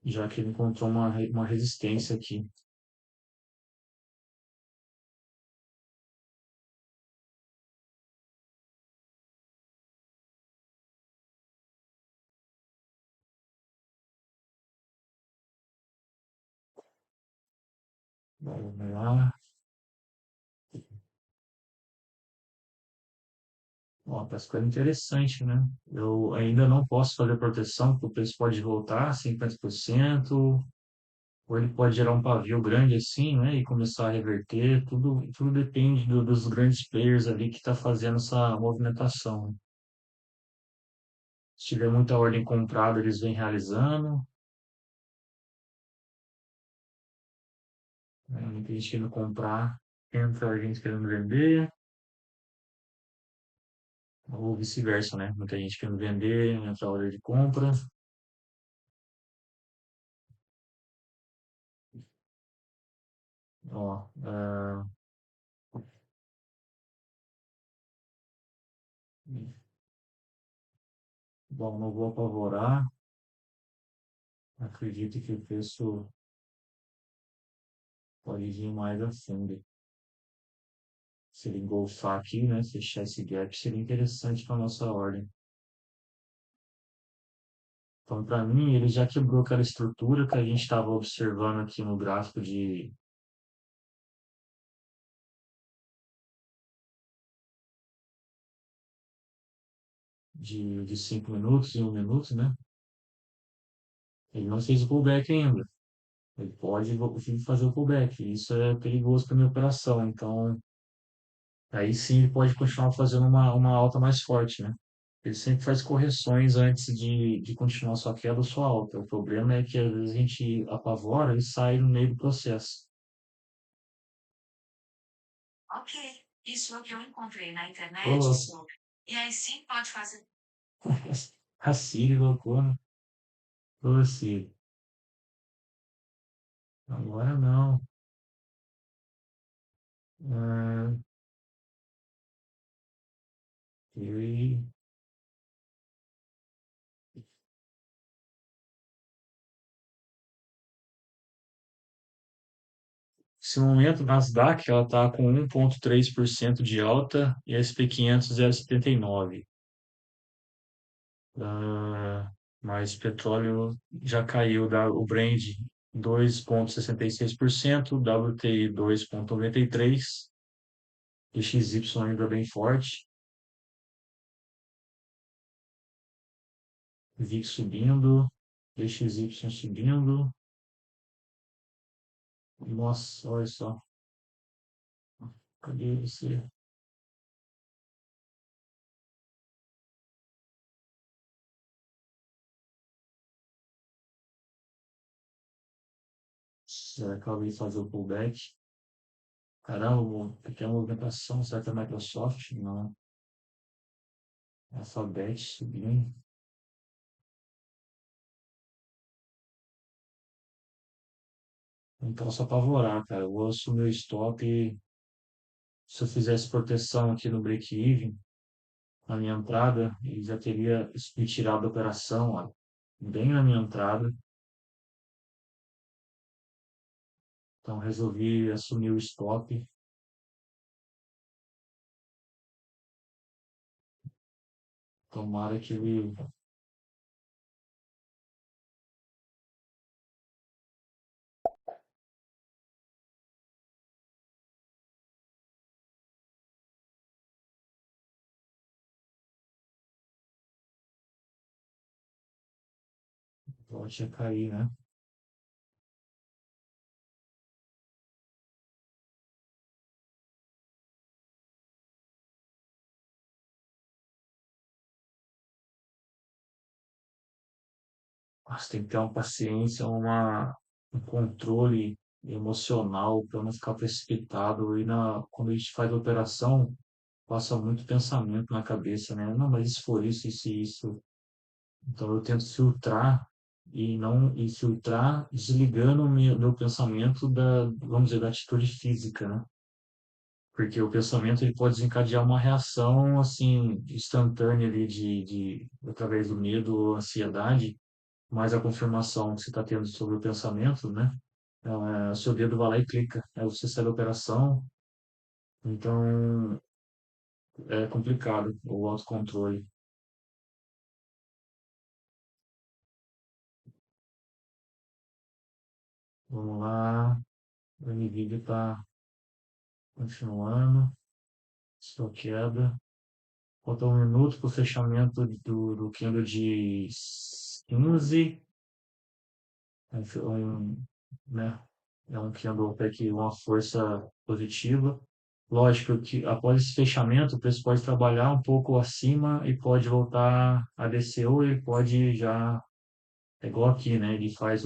já que ele encontrou uma resistência aqui. Vamos lá. Ó, tá ficando interessante, né? Eu ainda não posso fazer proteção, porque o preço pode voltar 50%, ou ele pode gerar um pavio grande assim, né? E começar a reverter. Tudo depende dos grandes players ali que está fazendo essa movimentação. Se tiver muita ordem comprada, eles vêm realizando. Né? Muita gente querendo comprar, entra a gente querendo vender, ou vice-versa, né? Muita gente querendo vender, entra a ordem de compra. Ó, bom, não vou apavorar. Acredito que o preço pode vir mais a fundo. Se ele engolfar aqui, né? Fechar esse gap seria interessante para nossa ordem. Então, para mim, ele já quebrou aquela estrutura que a gente estava observando aqui no gráfico de 5 minutos e 1 minuto, né? Ele não fez o pullback ainda. Ele pode vir fazer o pullback. Isso é perigoso para minha operação. Então, aí sim ele pode continuar fazendo uma alta mais forte, né? Ele sempre faz correções antes de continuar sua queda ou sua alta. O problema é que às vezes a gente apavora e sai no meio do processo. Ok, isso é o que eu encontrei na internet sobre. E aí sim pode fazer. A Siri loucura. Ô, Siri, agora não. Ah, e esse momento, Nasdaq, ela está com 1,3% de alta e a SP500 0,79. Ah, mas petróleo já caiu, o Brent 2,66%, WTI 2,93%, XY ainda bem forte, VIX subindo, DXY subindo. Nossa, olha só, cadê você? Será que alguém fazer o pullback? Caramba, aqui é a movimentação, será que é a Microsoft? Não. Alphabet subindo. Não posso apavorar, cara. Eu vou assumir o stop e se eu fizesse proteção aqui no break-even, na minha entrada, ele já teria me tirado da operação, ó, bem na minha entrada. Então resolvi assumir o stop. Tomara que ele Pode cair, né? Mas tem que ter uma paciência, um controle emocional para não ficar precipitado. Quando a gente faz a operação, passa muito pensamento na cabeça, né? Não, mas e se for isso e isso. Então eu tento filtrar e não e filtrar desligando o meu pensamento vamos dizer, da atitude física, né? Porque o pensamento ele pode desencadear uma reação assim instantânea ali através do medo ou ansiedade, mas a confirmação que você está tendo sobre o pensamento, né? Seu dedo vai lá e clica, aí você sai da operação, então é complicado o autocontrole. Vamos lá, o NVIDIA está continuando, estou queda. Falta 1 minuto para o fechamento do candle de 15, né? É um candle uma força positiva. Lógico que após esse fechamento, o preço pode trabalhar um pouco acima e pode voltar a descer, ou ele pode já, é igual aqui, né? Ele faz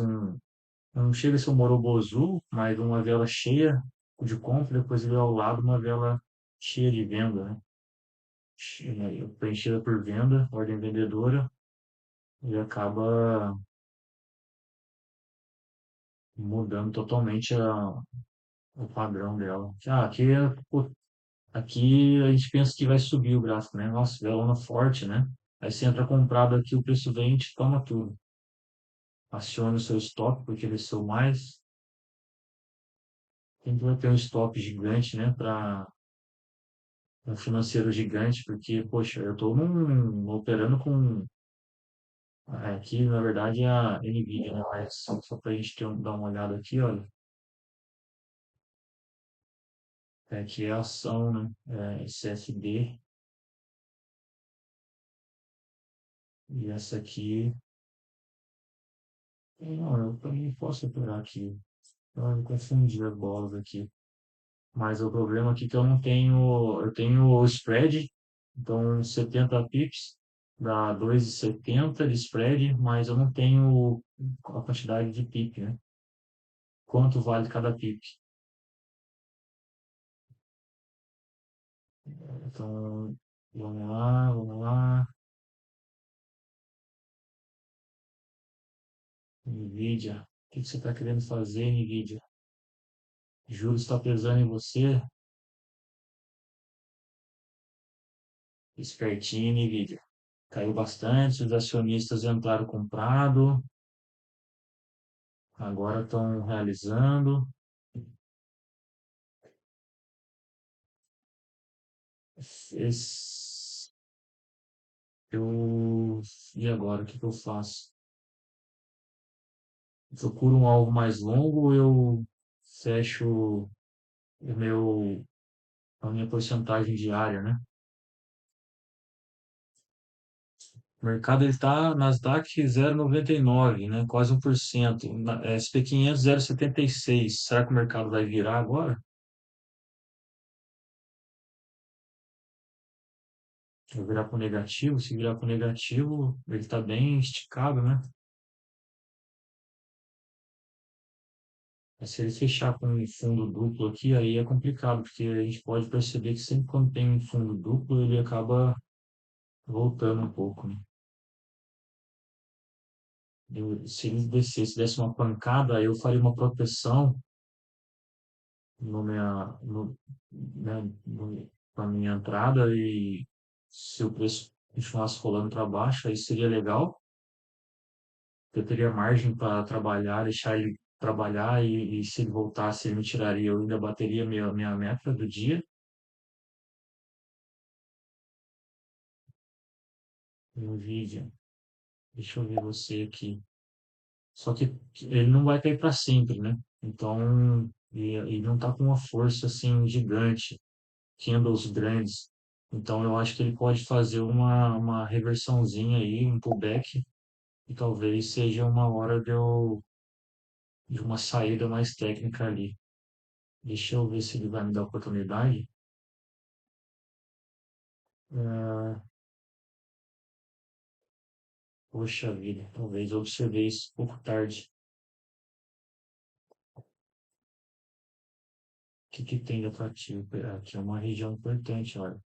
não chega a ser um morobozu, mas uma vela cheia de compra, depois ele ao lado uma vela cheia de venda, né? Preenchida por venda, ordem vendedora, e acaba mudando totalmente o padrão dela. Pô, aqui a gente pensa que vai subir o gráfico, né? Nossa, velona forte, né? Aí você entra comprado aqui, o preço vem e te toma tudo. Acione o seu stop, porque ele é seu mais. Quem que vai ter um stop gigante, né? Para um financeiro gigante, porque, poxa, eu estou operando com. Aqui, na verdade, é a NVIDIA, né? Mas só para a gente dar uma olhada aqui, olha. Aqui é a ação, né? CSD. E essa aqui. Não, eu também posso operar aqui. Eu confundi as bolas aqui. Mas o problema aqui é que eu não tenho. Eu tenho o spread, então 70 pips dá 2,70 de spread, mas eu não tenho a quantidade de pip, né? Quanto vale cada pip? Então, vamos lá, vamos lá. NVIDIA. O que você está querendo fazer, NVIDIA? Juros está pesando em você? Espertinho, NVIDIA. Caiu bastante, os acionistas entraram comprado, agora estão realizando. Esse, eu, e agora, o que que eu faço? Procuro um alvo mais longo ou eu fecho a minha porcentagem diária, né? O mercado ele está Nasdaq 0,99, né? Quase 1%. SP500 0,76. Será que o mercado vai virar agora? Vai virar para o negativo? Se virar para o negativo, ele está bem esticado, né? Mas se ele fechar com um fundo duplo aqui, aí é complicado, porque a gente pode perceber que sempre quando tem um fundo duplo, ele acaba voltando um pouco, né? Se ele descesse, desse uma pancada, eu faria uma proteção no minha, no, né, na minha entrada e se o preço continuasse rolando para baixo, aí seria legal. Eu teria margem para trabalhar, deixar ele trabalhar e se ele voltasse, ele me tiraria, eu ainda bateria minha meta do dia. Nvidia, deixa eu ver você aqui. Só que ele não vai cair para sempre, né? Então, e não está com uma força assim gigante, candles grandes. Então, eu acho que ele pode fazer uma reversãozinha aí, um pullback, e talvez seja uma hora de uma saída mais técnica ali. Deixa eu ver se ele vai me dar oportunidade. Ah, poxa vida, talvez eu observei isso um pouco tarde. O que que tem de atrativo? Aqui é uma região importante, olha.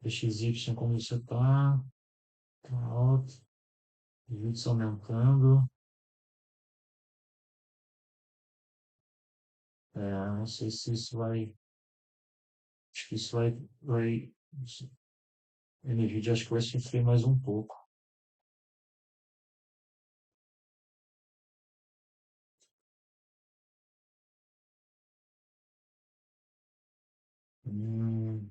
DXY, como você tá alto, vídeos aumentando. Não sei se isso vai, acho que isso vai, NVIDIA acho que vai sofrer mais um pouco. Hum,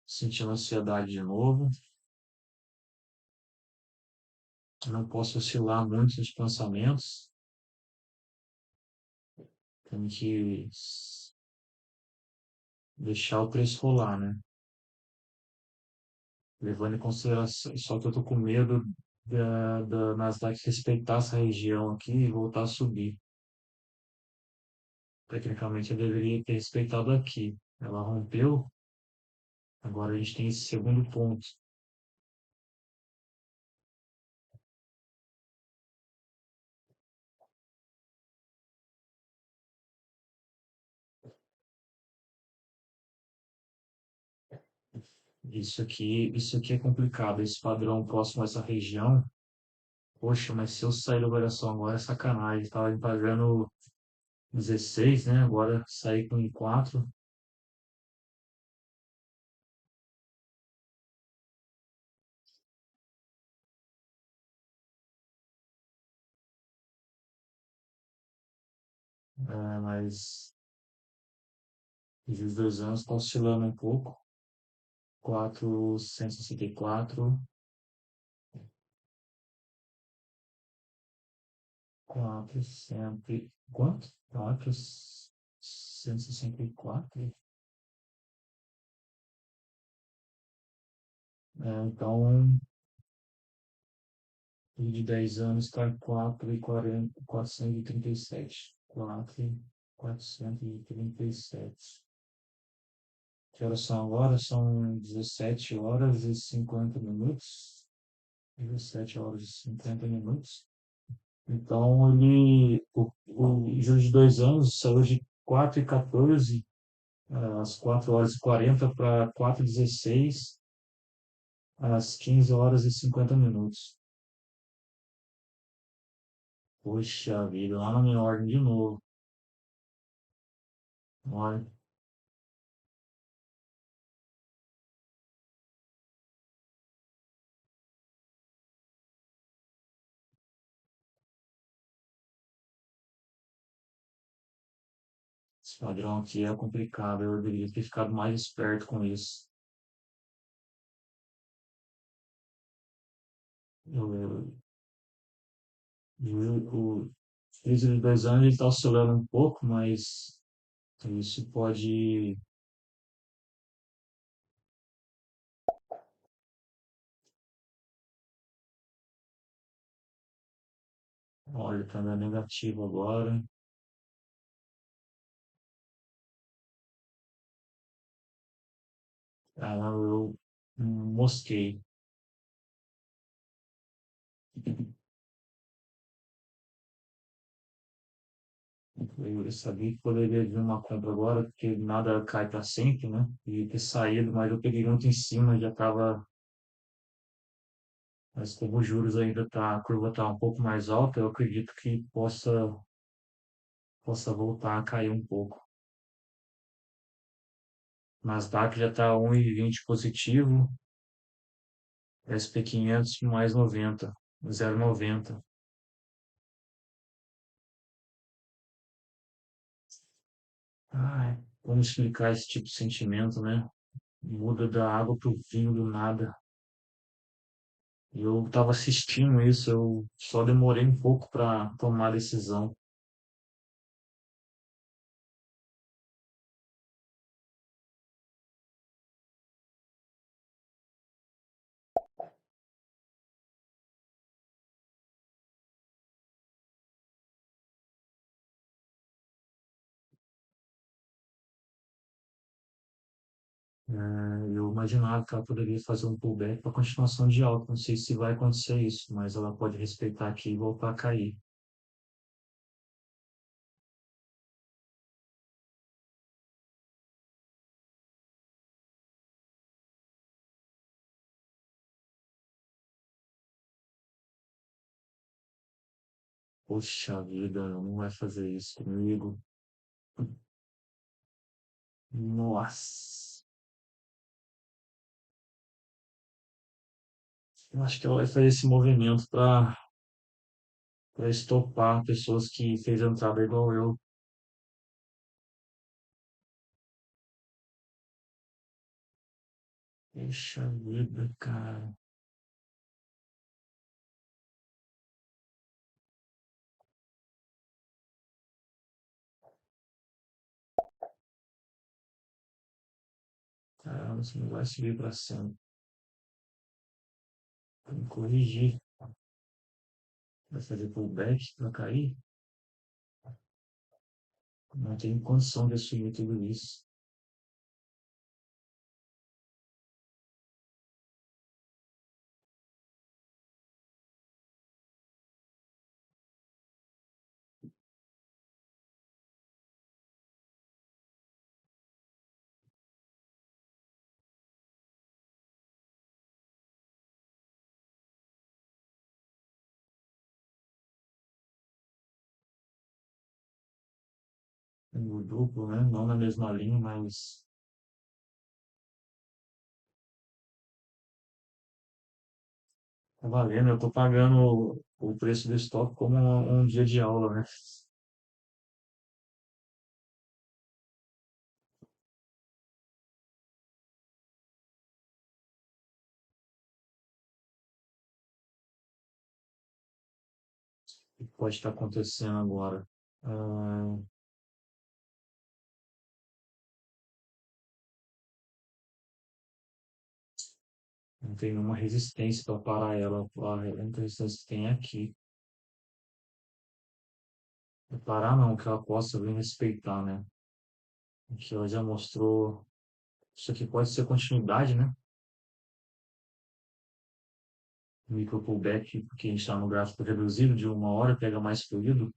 sentindo ansiedade de novo. Não posso oscilar muito nos pensamentos. Tenho que deixar o preço rolar, né? Levando em consideração, só que eu tô com medo da Nasdaq respeitar essa região aqui e voltar a subir. Tecnicamente, eu deveria ter respeitado aqui. Ela rompeu, agora a gente tem esse segundo ponto. Isso aqui é complicado. Esse padrão próximo a essa região. Poxa, mas se eu sair da operação agora é sacanagem. Estava me pagando 16, né? Agora sair com 4. Mas os 2 anos está oscilando um pouco. 464, 400, quanto? 464. Então, de 10 anos está 4,40, 437. 4,437. Que horas são agora? São 17 horas e 50 minutos. 17 horas e 50 minutos. Então, o juros de 2 anos saiu de 4,14 às 4 horas e 40 para 4,16 às 15 horas e 50 minutos. Poxa vida, lá na minha ordem de novo. Olha, esse padrão aqui é complicado. Eu deveria ter ficado mais esperto com isso. Eu, o freezer de 2 anos ele está oscilando um pouco, mas isso pode. Olha, está dando negativo agora. Eu mosquei. Eu sabia que poderia vir uma compra agora, porque nada cai para sempre, né? E ter saído, mas eu peguei muito em cima, já estava. Mas como os juros ainda tá, a curva está um pouco mais alta, eu acredito que possa voltar a cair um pouco. Nasdaq já está 1,20 positivo, SP500 mais 90, 0,90. Ai, como explicar esse tipo de sentimento, né? Muda da água pro vinho do nada. Eu estava assistindo isso, eu só demorei um pouco para tomar a decisão. Eu imaginava que ela poderia fazer um pullback para continuação de alta. Não sei se vai acontecer isso, mas ela pode respeitar aqui e voltar a cair. Poxa vida, não vai fazer isso comigo. Nossa, eu acho que ela vai fazer esse movimento para estopar pessoas que fez a entrada igual eu. Poxa vida, cara. Caramba, você não vai subir para cima. Tem que corrigir. Vai fazer pullback para cair? Não tem condição de assumir tudo isso. No duplo, né? Não na mesma linha, mas tá valendo. Eu tô pagando o preço do estoque como um dia de aula, né? O que pode estar acontecendo agora? Ah, não tem nenhuma resistência para parar ela. A única resistência que tem é aqui. Parar não, que ela possa vir respeitar, né? Que ela já mostrou. Isso aqui pode ser continuidade, né? Micro pullback, porque a gente está no gráfico reduzido de 1 hora, pega mais fluido.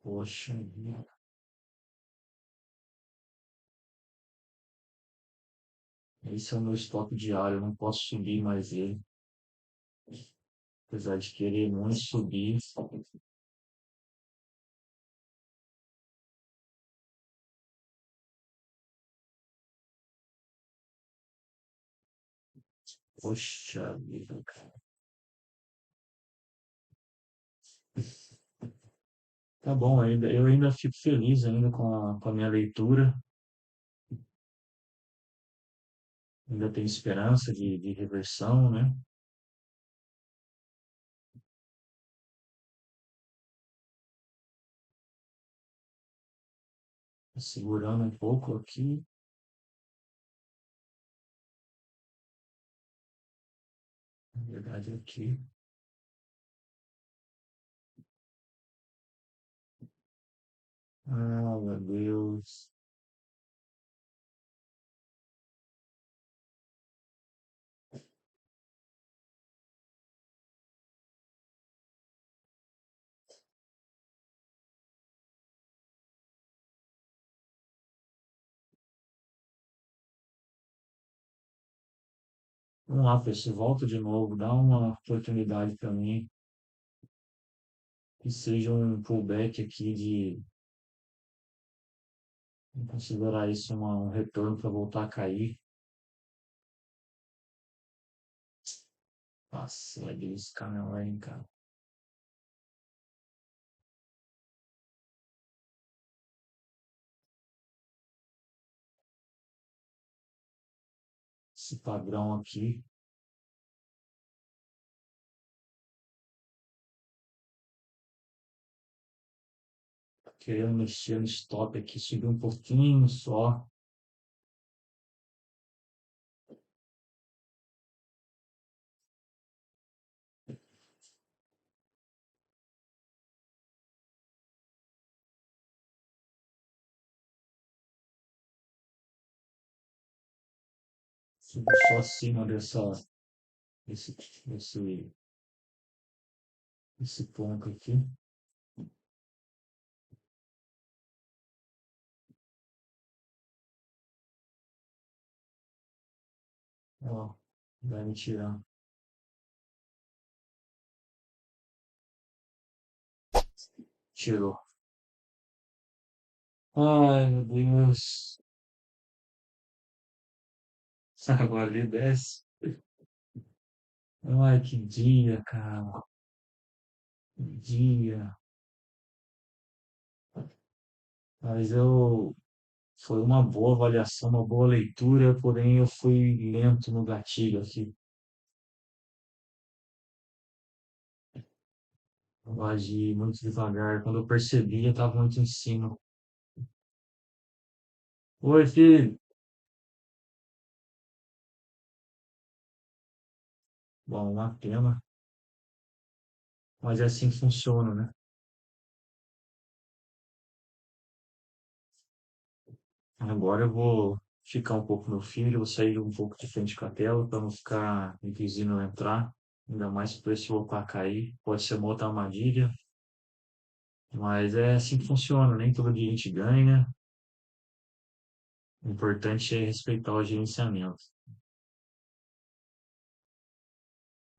Poxa vida. Esse é o meu estoque diário, eu não posso subir mais ele. Apesar de querer muito subir. Poxa vida, cara. Tá bom, eu ainda fico feliz ainda com a minha leitura. Ainda tenho esperança de reversão, né? Segurando um pouco aqui, na verdade aqui. Ah, meu Deus. Vamos lá, Pedro, volta de novo, dá uma oportunidade para mim, que seja um pullback aqui de considerar isso um retorno para voltar a cair. Nossa, é Deus, canela, hein, cara. Esse padrão aqui, querendo mexer no stop aqui, subir um pouquinho só. Subir só acima esse, esse, esse ponto aqui. Ó, vai me tirar. Tirou. Ai, meu Deus. Agora ele desce. Ai, que dia, cara. Que dia. Mas eu. Foi uma boa avaliação, uma boa leitura, porém eu fui lento no gatilho aqui. Eu agi muito devagar. Quando eu percebi, eu estava muito em cima. Oi, filho. Bom, uma pena, mas é assim que funciona, né? Agora eu vou ficar um pouco no filho, vou sair um pouco de frente com a tela para não ficar me vizinho entrar. Ainda mais por esse voltar a cair. Pode ser uma outra armadilha, mas é assim que funciona. Nem todo dia a gente ganha. O importante é respeitar o gerenciamento.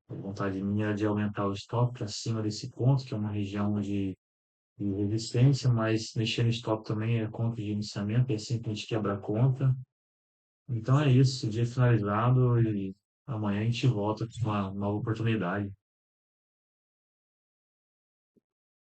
A vontade minha é de aumentar o stop para cima desse ponto, que é uma região de resistência, mas mexer no stop também é contra o gerenciamento, é assim que a gente quebra a conta. Então é isso, dia finalizado e amanhã a gente volta com uma nova oportunidade.